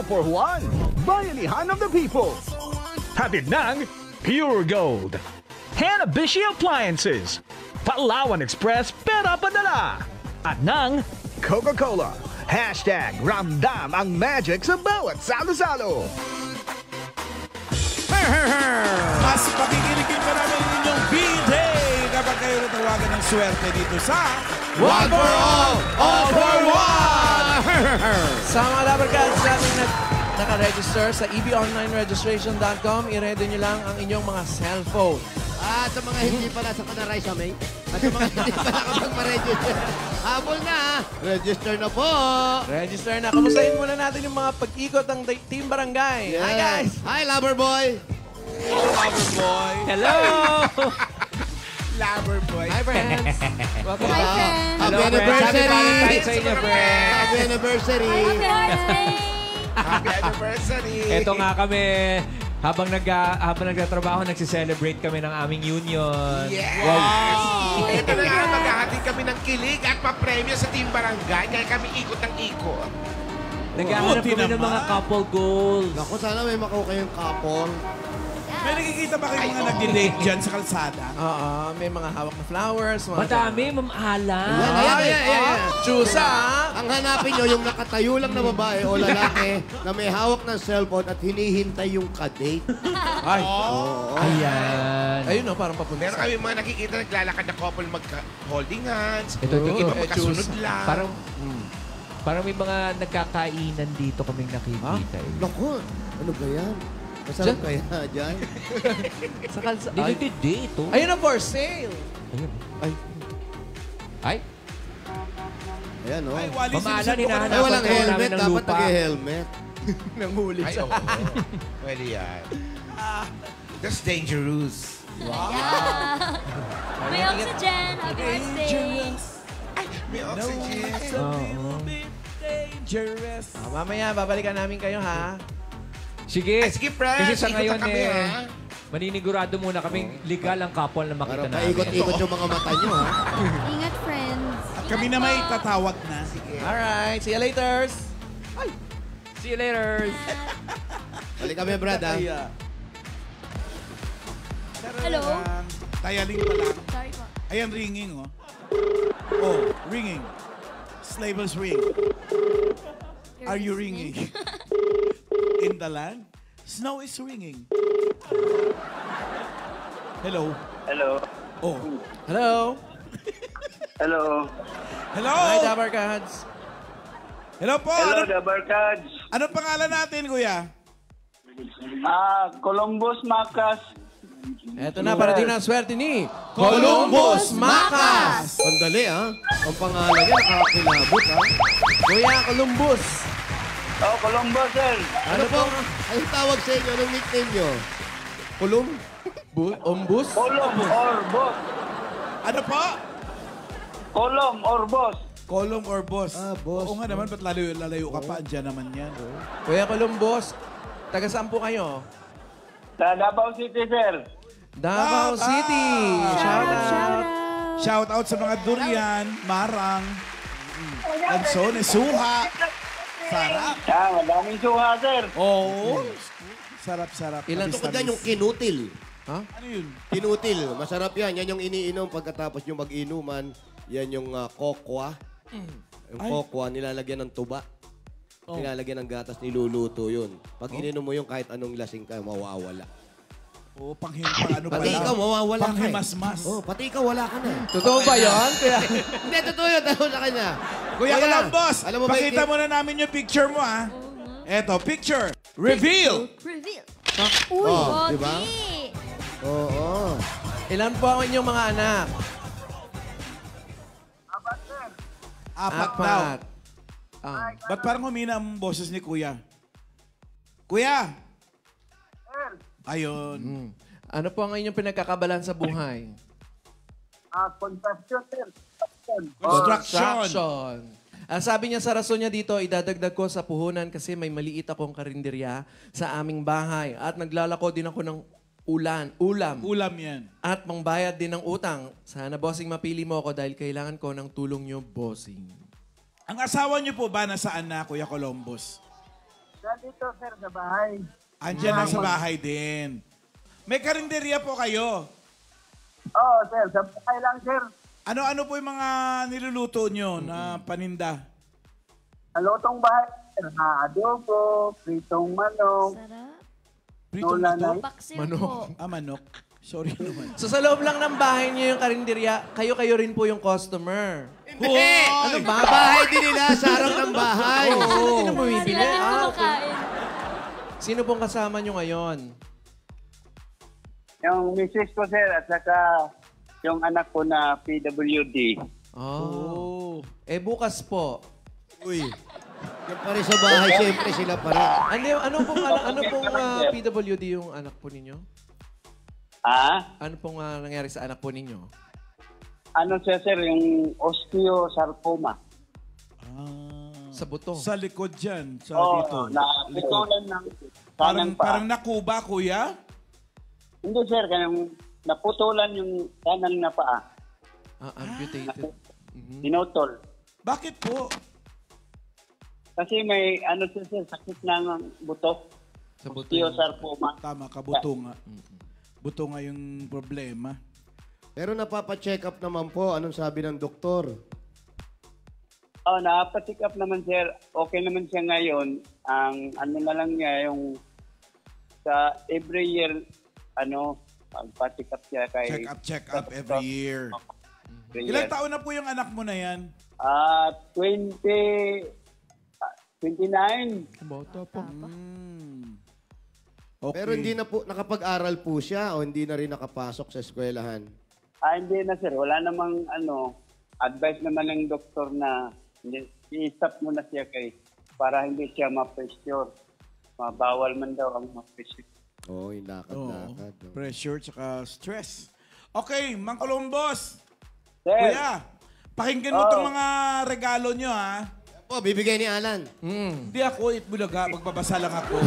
for one. Bayanihan of the people. Hatid ng Pure Gold. Hanabishi Appliances. Palawan Express Pera Padala. At ng Coca-Cola. #Ramdam ang magic sa bawat salo-salo. Mas pakikiligin pa namin inyong B-Day kapag kayo natawagan ng swerte dito sa One for all for one! Sa mga Dabber Cards natin naka-register sa ebonlineregistration.com, i-ready nyo lang ang inyong mga cellphone. At sa mga hindi pala sa Kanaray sa May, at sa mga hindi pala kapag ma-register, habol na! Register na po! Register na. Kamustahin muna natin yung mga pag-ikot ng Team Barangay. Yes. Hi, guys! Hi, Lover Boy! Lover Boy! Hello! Lover Boy! Hi, friends! Welcome. Hi, friends! Happy anniversary! Happy Valentine's sa inyo, friends! Happy anniversary! Happy anniversary! Ito nga kami, habang nagtatrabaho, nagsiselebrate kami ng aming union. Yes! Wow. Ito na nga, maghahatid kami ng kilig at papremyo sa Team Barangay. Kaya kami ikot ng ikot. Naghahanap kami ng mga couple goals. Naku, sana may makuha kayong couple. May nakikita ba kayong mga nag-date dyan sa kalsada? Oo, may mga hawak na flowers. Madami, mamala. Ayan. Chusa! Ang hanapin nyo, yung nakatayo lang na babae o lalaki na may hawak ng cellphone at hinihintay yung kadate. Ay. Ayan. Ayun, no, parang papunta. Meron kami mga nakikita naglalakad na couple mag-holding hands. Ito, Iba magkasunod lang. Parang may mga nagkakainan dito kaming nakikita. Naku, ano ba yan? Masarap kaya dyan? Sa kalsa... Dito dito. Ayun na, for sale! Ayun. Ay. Ayan, o. Ay, Wally, Mamala, hinahanap Ay, walang ko helmet. namin ng Dapat lupa. nag-helmet. Nanghuli Ay, oo. Pwede yan. That's dangerous. May oxygen. Happy birthday. May oxygen. Dangerous. Mamaya, babalikan namin kayo, ha? Sige. Ay, sige, friends. Kasi sa Ikot ngayon na kami, ha? Maninigurado muna kami legal ang couple na makita Para namin. paikot-ikot yung mga mata nyo, ha? Ingat, friends. At kami na may tatawag na. Sige. Alright, see you later. See you later. Balik kami, Brad, ha? Hello? Tayaling pa lang. Sorry po. Ayan, ringing, oh. Oh, ringing. Slavers ring. Are you ringing? In the land, snow is ringing. Hello. Hello. Oh. Hello. Hello. Hello. Hi, Dabber Cards. Hello po. Hello, Dabber Cards. Anong pangalan natin, kuya? Columbus Macas. Eto na, parating na ang swerte ni Columbus Macas! Sandali, ha? Ang pangalan niya, nakakilabot, ha? Kuya Columbus. Columbus, sir. Ano po? Anong tawag sa inyo? Anong nickname nyo? Kulum? Ombus? Colum or boss. Ano po? Colum or boss. Colum or boss? Boss. Oo nga naman, ba't lalayo ka pa? Andiyan naman yan. Kuya Columbus, taga saan po kayo? Sa Davao City, sir. Davao City! Shout out! Shout out sa mga durian, marang, lansones, suha. Sarap. Madaming suha, sir. Oo. Sarap-sarap. Ilan to ko dyan yung kinutil. Ha? Ano yun? Kinutil. Masarap yan. Yan yung iniinom pagkatapos yung mag-inuman. Yan yung kokwa. Yung kokwa, nilalagyan ng tuba. Nilalagyan ng gatas, niluluto yun. Pag ininom mo yung kahit anong lasing ka, mawawala. Oo, ano pati ikaw, mawawala ka. Panghimasmas. Oh, pati ikaw, wala ka na. Totoo ba yun? Hindi, totoo yun. Tawag sa kanya. Kuya Columbus, alam mo ba pakita mo na namin yung picture mo, ha? Eto, picture. Reveal! Uy, di ba? Oo. Ilan po ang inyong mga anak? Apat daw. Ba't parang humina ang boses ni Kuya? Kuya! Ayun. Ano po ang inyong pinagkakabalan sa buhay? Construction, sir. Construction. Sabi niya sa rason niya dito, idadagdag ko sa puhunan kasi may maliit akong karinderya sa aming bahay. At naglalako din ako ng ulam. Ulam yan. At mangbayad din ng utang. Sana, bossing, mapili mo ako dahil kailangan ko ng tulong niyo, bossing. Ang asawa niyo po ba nasaan na, Kuya Columbus? Nandito, sir, sa bahay. Andiyan na sa bahay din. May karinderya po kayo. Oo, sir. Sa bahay lang, sir. Ano-ano po yung mga niluluto nyo na paninda? Lutong bahay, sir. Adobo, pritong manok. Pritong manok? Manok. Manok. Sorry naman. So sa loob lang ng bahay niyo yung karinderya, kayo-kayo rin po yung customer. Hindi! Ano ba? Bahay din nila sa harap ng bahay. Oo. Hindi na bumibili. Sila din kumakain. Sino pong kasama nyo ngayon? Yung misis ko, sir, at saka yung anak ko na PWD. Oh. Eh bukas po. Uy. Yung pa rin sa bahay, siyempre sila pa rin. Ano pong PWD yung anak po ninyo? Ano pong nangyari sa anak po ninyo? Ano siya, sir, yung osteosarcoma. Sa buto? Sa likod dyan. Sa dito. Napitulan ng parang nakuba, Kuya? Hindi, sir. Kanyang naputulan yung kanan na paa. Amputated. Pinutol. Bakit po? Kasi may sir, sakit ng buto. Sa buto. Osteosarcoma. Tama ka, buto nga. Buto nga yung problema. Pero napapa-check up naman po. Anong sabi ng doktor? Napapa-check up naman, sir. Okay naman siya ngayon. Ang na lang niya, yung sa every year, pa-check up siya kay... Check up every year. Ilang taon na po yung anak mo na yan? 29. Bata pa. Okay. Pero hindi na po, nakapag-aral po siya o hindi na rin nakapasok sa eskwelahan? Hindi na, sir. Wala namang advice naman ng doktor na i-stop muna siya para hindi siya ma-pressure. Mabawal man daw ang ma-pressure. Oo, yung lakad-lakad. Pressure tsaka stress. Okay, Mang Columbus. Sir. Kuya, pakinggan mo itong mga regalo nyo, ha? Bibigay ni Alan. Hindi ako, Itbulaga. Magbabasa lang ako.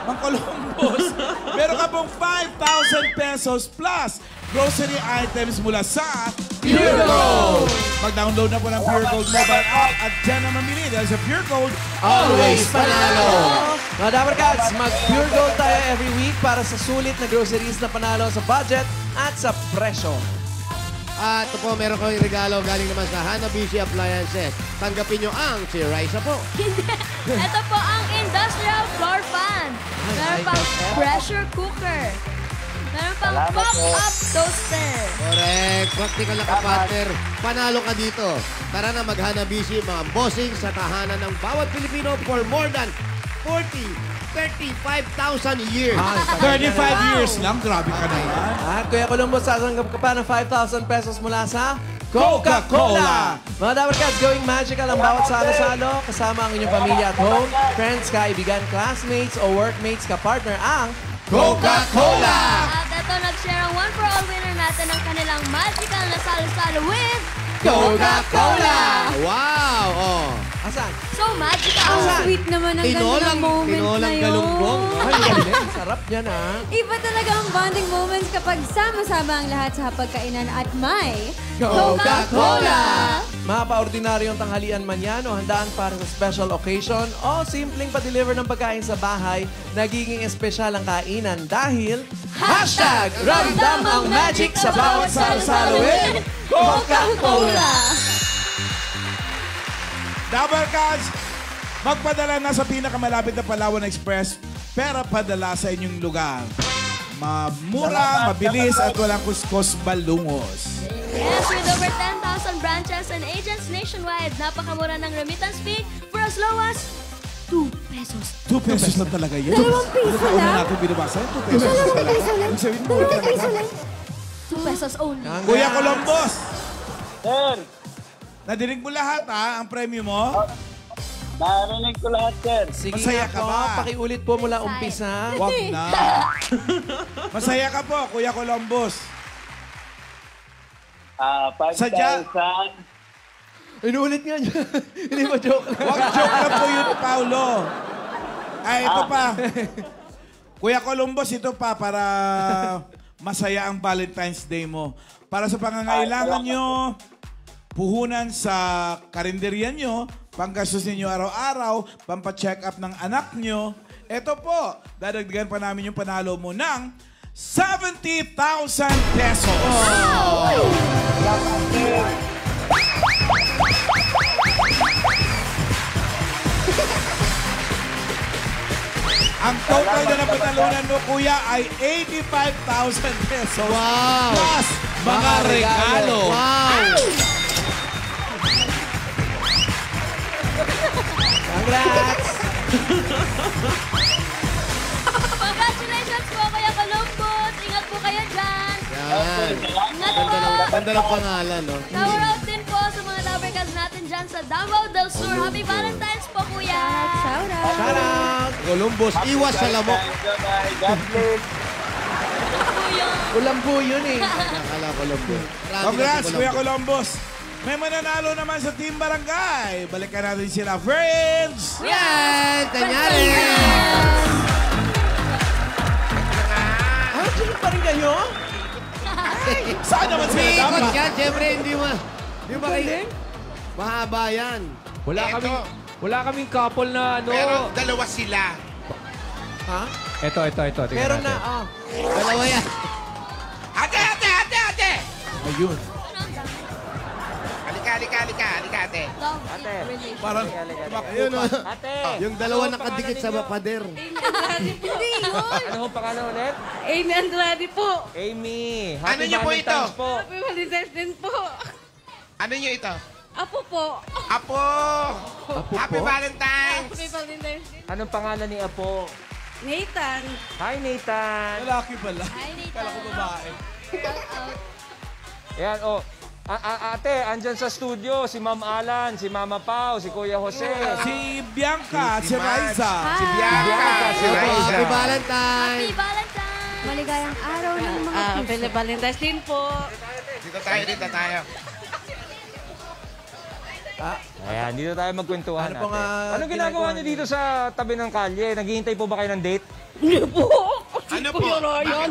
Mang Columbus, meron ka pong 5,000 pesos plus grocery items mula sa Pure Gold. Mag-download na po ng Pure Gold mobile app at dyan na mamili dahil sa Pure Gold, always panalo! Mga Dabarkads, mag-Pure Gold tayo every week para sa sulit na groceries na panalo sa budget at sa presyo. At ito po, meron kong regalo galing naman sa Hanabishi Appliances. Tanggapin nyo ang si Raisa po. Ito po ang industrial floor fan. Meron pang pressure cooker. Meron pang pop-up toaster. Correct. Practical na ka-partner. Panalo ka dito. Tara na mag-Hanabishi, mga bossing sa tahanan ng bawat Pilipino for more than 40 35,000 years. 35 years lang, grabe ka na yan. At Kuya Columbo, sasanggap ka pa ng 5,000 pesos mula sa Coca-Cola! Mga Dabarkads, gawing magical ang bawat salo-salo kasama ang inyong pamilya at home, friends, kaibigan, classmates o workmates, kapartner ang Coca-Cola! At ito, nag-share ang One for All winner natin ng kanilang magical na salo-salo with Coca-Cola! Wow! Oh. Asan? So magical! Ang sweet naman ang ganda ng moment na Tinolang yun. galunggong. Ay, galing. Sarap yan, ha? Iba talaga ang bonding moments kapag sama-sama ang lahat sa hapagkainan at may Coca-Cola! Mapa-ordinaryong tanghalian man yan o handaan para sa special occasion o simpleng pa-deliver ng pagkain sa bahay, nagiging espesyal ang kainan dahil #Ramdam ang magic sa bawat salo-salo with Coca-Cola! Dabarkads, magpadala na sa pinakamalapit na Palawan Express, pera padala sa inyong lugar. Mura, mabilis at walang kuskus balungos. Yes, with over 10,000 branches and agents nationwide, napakamura ng remittance fee for as low as 2 pesos. 2 pesos lang talaga yan. 2 piso Ano lang? natin binabasa? 2 pesos lang talaga. Ang sabihin mo, 2 piso lang. 2 pesos only. Kuya Colombos! Sir! Nadinig mo lahat, ha? Ang premyo mo? Narinig ko lahat, sir. Sige Masaya nga ka po, ba? pakiulit po mula umpisa. Wag na. Masaya ka po, Kuya Colombos. 5,000. Inuulit nga niya. Hindi mo joke lang. Wag joke lang po yun, Paulo. Ay, ito pa. Kuya Colombos, ito pa para masaya ang Valentine's Day mo. Para sa pangangailangan nyo, puhunan sa karinderya nyo, panggastos ninyo araw-araw, pampacheck up ng anak nyo. Ito po, dadagdagan pa namin yung panalo mo ng 70,000 pesos. Ang total na napatalunan mo, kuya, ay 85,000 pesos. Wow! Plus, mga regalo. Wow! Congrats! Congratulations po, Kuya Columbus. Ingat po kayo dyan. Yan. Ingat po. Ganda ng pangalan, no? Shower out din po sa mga Dabarkads natin dyan sa Davao del Sur. Happy Valentine's po, Kuya. Shout out. Shout out! Columbus, iwas sa lamok. God bless. Ulam po yun eh. Nakala Columbus. Congrats, Kuya Colombos. May mananalo naman sa Team Barangay. Balikan natin sila, friends! Yan! Tanyari! Ah, chicken pa rin kayo? Saan naman sila Ikot dapat? yan, siyempre, hindi kayo. Mahaba yan. Wala kaming couple na ano. Pero dalawa sila. Ha? Ito. Tingnan Meron natin. na, oh. Dalawa yan. Ate! Ayun. Halika, ate. Parang, Ayun, oh. Yung dalawa nakadikit sa pader. Hindi yun. Ano ang pangalan ulit? Amy Andrade po. Amy. Ano Happy niyo po ito? Valentine's po. Happy Valentine's din po. Ano nyo ito? Apo po. Apo! Happy Valentine's! Happy Valentine's din. Anong pangalan ni Apo? Nathan. Hi, Nathan. lalaki pala. Hi, Nathan. Kala ko babae. Shout out. Ayan, oh. Ate, andyan sa studio, si Ma'am Alan, si Mama Pao, si Kuya Jose. Si Bianca, si Raisa. Si Bianca, si Raisa. Happy Valentine! Happy Valentine's. Maligayang araw ng mga Happy Valentine's din po. Dito tayo. Ayan, dito tayo magkwentuhan. Ano po nga Anong ginagawa niyo dito sa tabi ng kalye? Naghihintay po ba kayo ng date? Hindi po. Ano po?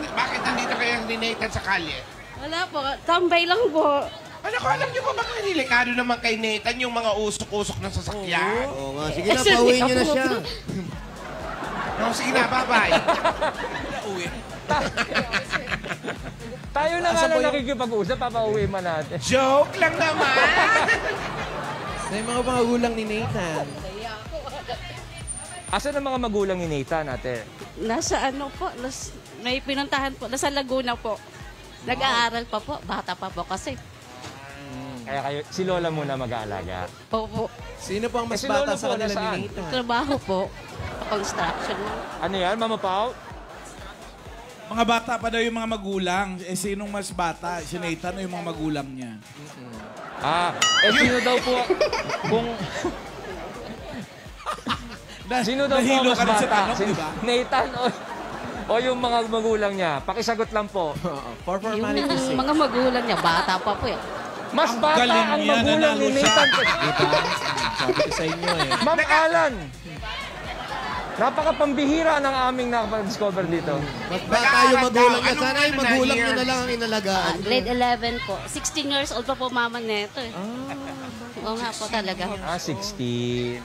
Bakit nandito kayo ni Nathan sa kalye? Wala po. Tambay lang po. Ano ko, alam niyo po ba nilikado naman kay Nathan yung mga usok-usok ng sasakyan? Oo nga, sige na, pauwiin niyo na siya. No, sige na, bye-bye. Tayo na nga lang nakikipag-usap, papauwi man natin. Joke lang naman! Sa yung mga magulang ni Nathan. Asan ang mga magulang ni Nathan, ate? Nasa ano po, may pinuntahan po. Nasa Laguna po. Nag-aaral pa po. Bata pa po kasi. Kaya kayo, si Lola muna mag-aalaga. Opo. Sino po ang mas si bata Lolo sa po, kanila nasaan? ni Nathan? Trabaho po. construction. Ano yan, Mama Pao? Mga bata pa daw yung mga magulang. Eh, sinong mas bata? Si Nathan o yung mga magulang niya? Sino daw po kung... Sino daw po Nahilo mas ka rin sa bata? tanong, di ba? Nathan o yung mga magulang niya? Pakisagot lang po. For Yung mga magulang niya, bata pa po eh. Mas bata ang magulang ni Nathan. Sabi ko sa inyo eh. Ma'am Alan, napaka-pambihira ng aming nakapag-discover dito. Mas bata yung magulang niya. Sana yung magulang niya na lang ang inalagaan. Grade 11 po. 16 years old pa po mama neto eh. Oo nga po talaga. 16.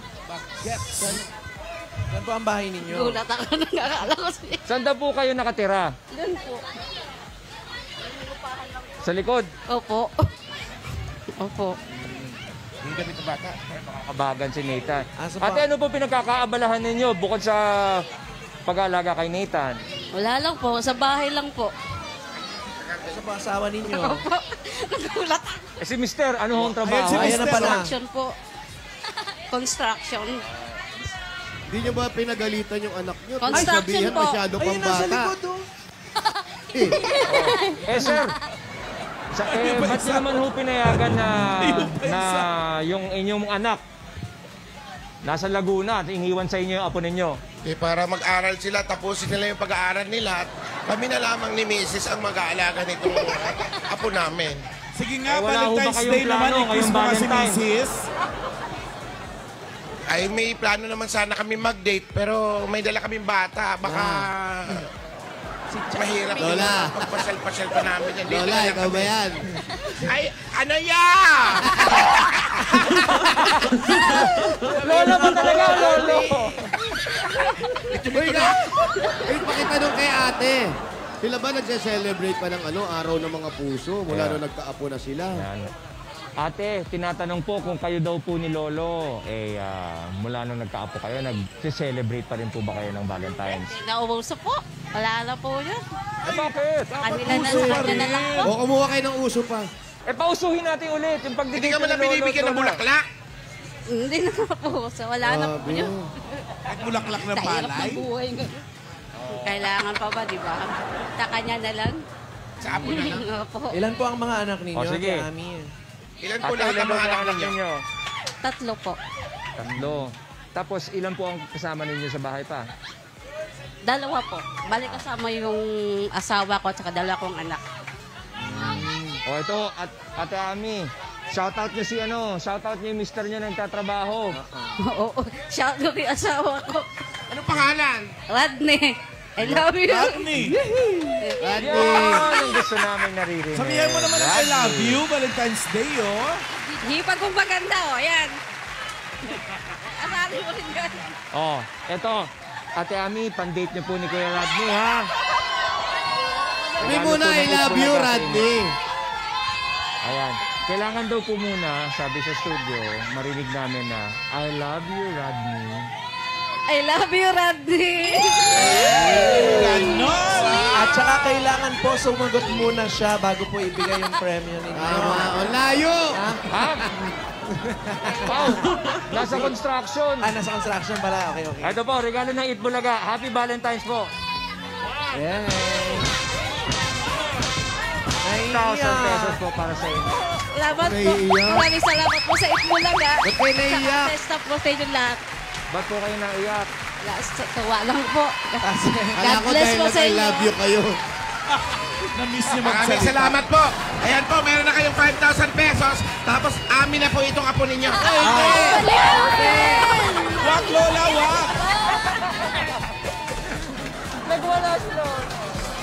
Saan po ang bahay ninyo? Gulat ako nang akala ko siya. Saan daw po kayo nakatira? Doon po. Sa likod? Opo. Opo. Hindi kami ito bata. Kabagan si Nathan. Ate, ano po pinagkakaabalahan ninyo bukod sa pag-aalaga kay Nathan? Wala lang po. Sa bahay lang po. Sa po asawa ninyo? Opo. Nagulat. Si Mister, ano hong trabaho? Ayan na pala. Construction po. Construction. Hindi niyo ba pinagalitan yung anak niyo? Construction Sabihan po. masyado pang bata. Sir. Ba't niyo naman ho pinayagan na yung inyong anak nasa Laguna at iniwan sa inyo yung apo ninyo? Para mag-aral sila, tapusin nila yung pag-aaral nila at kami na lamang ni Mrs. ang mag-aalaga nitong apo namin. Sige nga, Valentine's Day naman, i-kiss mo nga si Mrs. Ay, may plano naman sana kami mag-date, pero may dala kaming bata. Baka mahirap din Lola. pagpasyal-pasyal pa namin. Yan. Dito Lola, na lang ikaw ba kami. yan? Ay, ano yan? Lola ba talaga, Lolo? Uy, pakitanong kay ate. Sila ba nagse-celebrate pa ng araw ng mga puso mula nung nagkaapo na sila? Ate, tinatanong po kung kayo daw po ni Lolo, mula nung nagkaapo kayo, nag-celebrate pa rin po ba kayo ng Valentine's? Nauuso po. Wala na po yun. Bakit? Kanila na sa kanya na lang po. O kumuha kayo ng uso pa. Pausuhin natin ulit yung Hindi pagdidate ka man na binibigyan ng bulaklak. Hindi na po. So, wala na po yun. At bulaklak ng Sa hirap palay. ng buhay ngayon. Kailangan pa ba, di ba? Sa kanya na lang. Sa apo na lang. Opo. Ilan po ang mga anak ninyo? O, sige. Ate Ami? Ilan po lahat ang mga anak ninyo? 3 po. 3. Tapos ilan po ang kasama ninyo sa bahay pa? 2 po. Balik kasama yung asawa ko at saka 2 kong anak. O ito, Ate Ami, shoutout niyo shoutout niyo yung mister niyo na nagtatrabaho. Oo. Shout out yung asawa ko. Ano pangalan? Rodney. I love you. Rodney. Yan ang gusto namin naririnig. Sabihan mo naman ang I love you, Valentine's Day, oh. Hipag kong maganda, oh. Yan. Asali mo rin yan. Oh, eto. Ate Ami, pan-date niyo po ni Kuya Rodney, ha? Sabi muna, I love you, Rodney. Ayan. Kailangan daw po muna, sabi sa studio, marinig namin na, I love you, Rodney. I love you, Rodney. Ganon! At saka kailangan po sumagot muna siya bago po ibigay yung premyo ninyo. Tama, o layo! Ha? Wow! Nasa construction. Nasa construction pala. Okay. Ito po, regalo ng Eat Bulaga. Happy Valentine's po. Yay! 1,000 pesos po para sa inyo. Salamat po. Naiiyak. Maraming salamat po sa Itbulaga. Ba't kayo naiiyak? Sa testa po sa inyo lahat. Ba't po kayo naiyak? Tuwa lang po. Kala ko bless dahil po sa nag-I inyo. love you kayo. Na-miss niyo Maraming magsalita. salamat po. Ayan po, meron na kayong 5,000 pesos. Tapos amin na po itong apo ninyo. Wag, Lola, wag! Nagwala si Lola.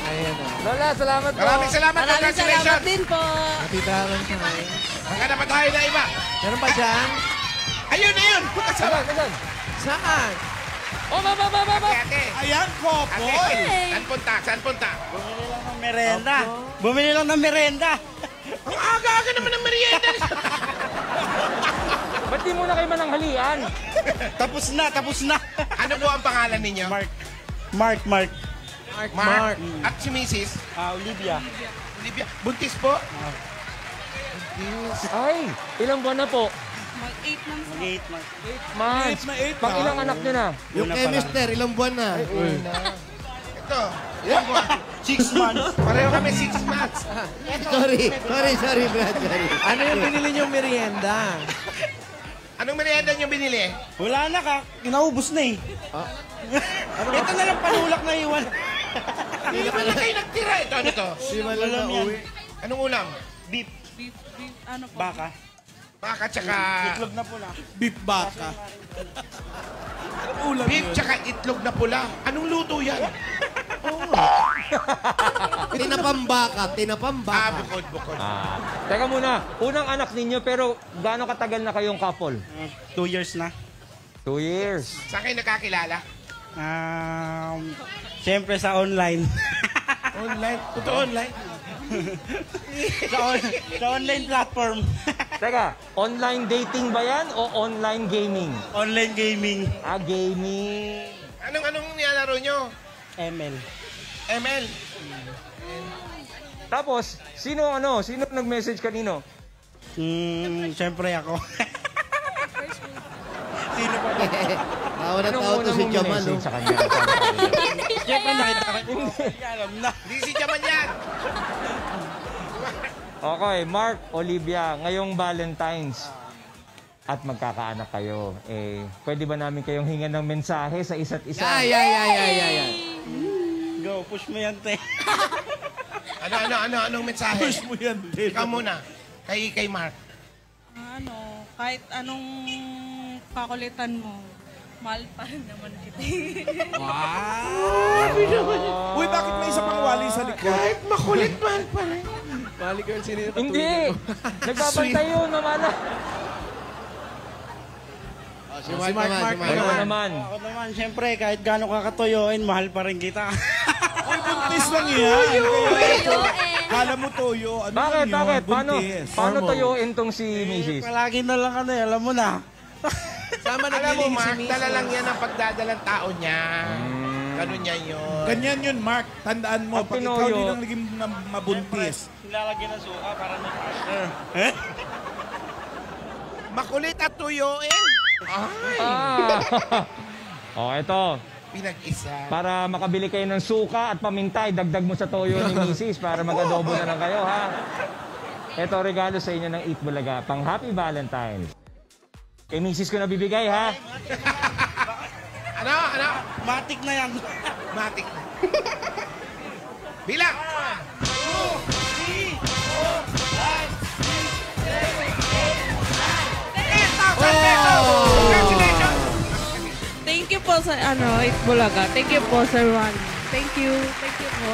Ayan o. Lola, salamat po. Maraming salamat. Maraming salamat Congratulations. din po. Happy Valentine's. Maganda pa tayo na iba. Meron pa dyan? Ayun, ayun. Saan? Saan? Oh, baba! Ayan, couple! Saan punta? Saan punta? Bumili lang ng merenda. Ang aga-aga naman ng merienda. Ba't di muna kayo mananghalian? Tapos na. Ano po ang pangalan ninyo? Mark. Mark. At si Mrs. Olivia. Olivia. Buntis po? Ay, ilang buwan na po? Mag-8 months. Mag-8 months. 8 months. Pag ilang anak niyo na? Yung chemister, ilang buwan na? Ito. Ilang buwan? 6 months. Pareho kami 6 months. Sorry, Brad. Sorry. Ano yung binili niyong merienda? Anong merienda niyo binili? Wala na ka. Inaubos na eh. Ito na lang panulak na iwan. Hindi naman na kayo nagtira. Ito, ano to? Di ba lang na uwi? Anong ulam? Beef. Ano po? Baka. Baka tsaka... Itlog na pula. Beef baka. Beef tsaka itlog na pula. Anong luto yan? Tinapambaka. Bukod. Teka muna, unang anak ninyo pero gaano katagal na kayong couple? 2 years na. 2 years. Saan kayo nakakilala? Siyempre sa online. Online? Totoo online? sa online platform. Teka, online dating ba yan o online gaming? Online gaming. Gaming. Anong nilalaro nyo? ML. ML? Tapos, sino nag-message kanino? Siyempre ako. Sino pa ba? Tawa na tao to si Jamal. Sa kanya. Siyempre nakita ko. Alam na. Hindi si Jamal yan. Okay, Mark, Olivia, ngayong Valentine's at magkakaanak kayo, pwede ba namin kayong hingan ng mensahe sa isa't isa? Go, push mo yan, te. Anong mensahe? Push mo yan, te. Ikaw muna. Kay Mark. Kahit anong kakulitan mo, mahal pa rin naman kita. Wow! Uy, bakit may isa pang wali sa likod? Kahit makulit mahal pa rin. Wali girl, sino yung Hindi! Nagbabantay yun, namala. Si Mark naman. Ako naman, siyempre, kahit gaano kakatoyoin, mahal pa rin kita. Uy, buntis lang yan. Kala mo toyo. Ano Bakit? lang yun? Buntis. Paano toyoin tong si Mrs.? Palagi na lang alam mo na. Alam mo, Mark, dala lang yan ang pagdadalang tao niya. Ganun niya yun. Ganyan yun, Mark. Tandaan mo, pag ikaw din ang naging mabuntis. Nilalagyan ng suka para may partner. Makulit at tuyoin. Ito. Pinag-isa. Para makabili kayo ng suka at paminta, dagdag mo sa toyo ni Mrs. para mag-adobo na lang kayo, ha? Ito, regalo sa inyo ng Eat Bulaga, pang Happy Valentine's. Kay Mrs. ko na bibigay, ha? Ano? Matik na yan. Matik na. Bilang! 1, 2, 3, 4, 5, 6, 7, 8, 9, 10,000 pesos! Congratulations! Thank you po sa Itbulaga. Thank you po sa Ron. Thank you po.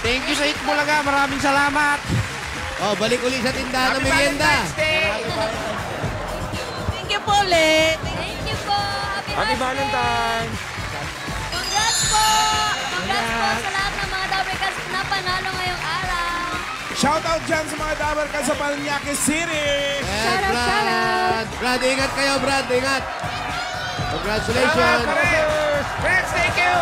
Thank you sa Itbulaga. Maraming salamat. Balik uli sa tindahan ng merienda. Thank you po ulit. Thank you po. Happy Valentine's! Congrats po! Congrats po sa lahat ng mga Dabarkans na panalo ngayong araw. Shoutout dyan sa mga Dabarkans sa Parañaque City! Shout out! Brad, ingat kayo, Brad. Ingat! Congratulations! Friends, thank you!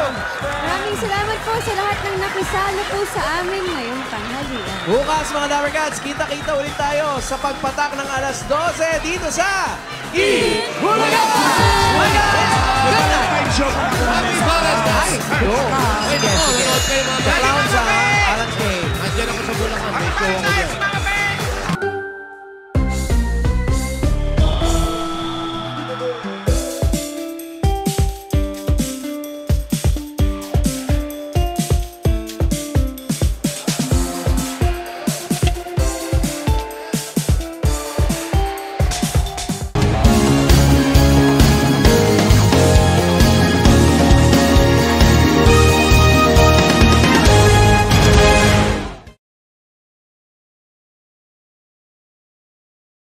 Maraming salamat po sa lahat ng nakisalo po sa amin ngayong tanghalian. Bukas mga Dabarkans, kita-kita ulit tayo sa pagpatak ng alas 12 dito sa Eat Bulaga! Bye guys!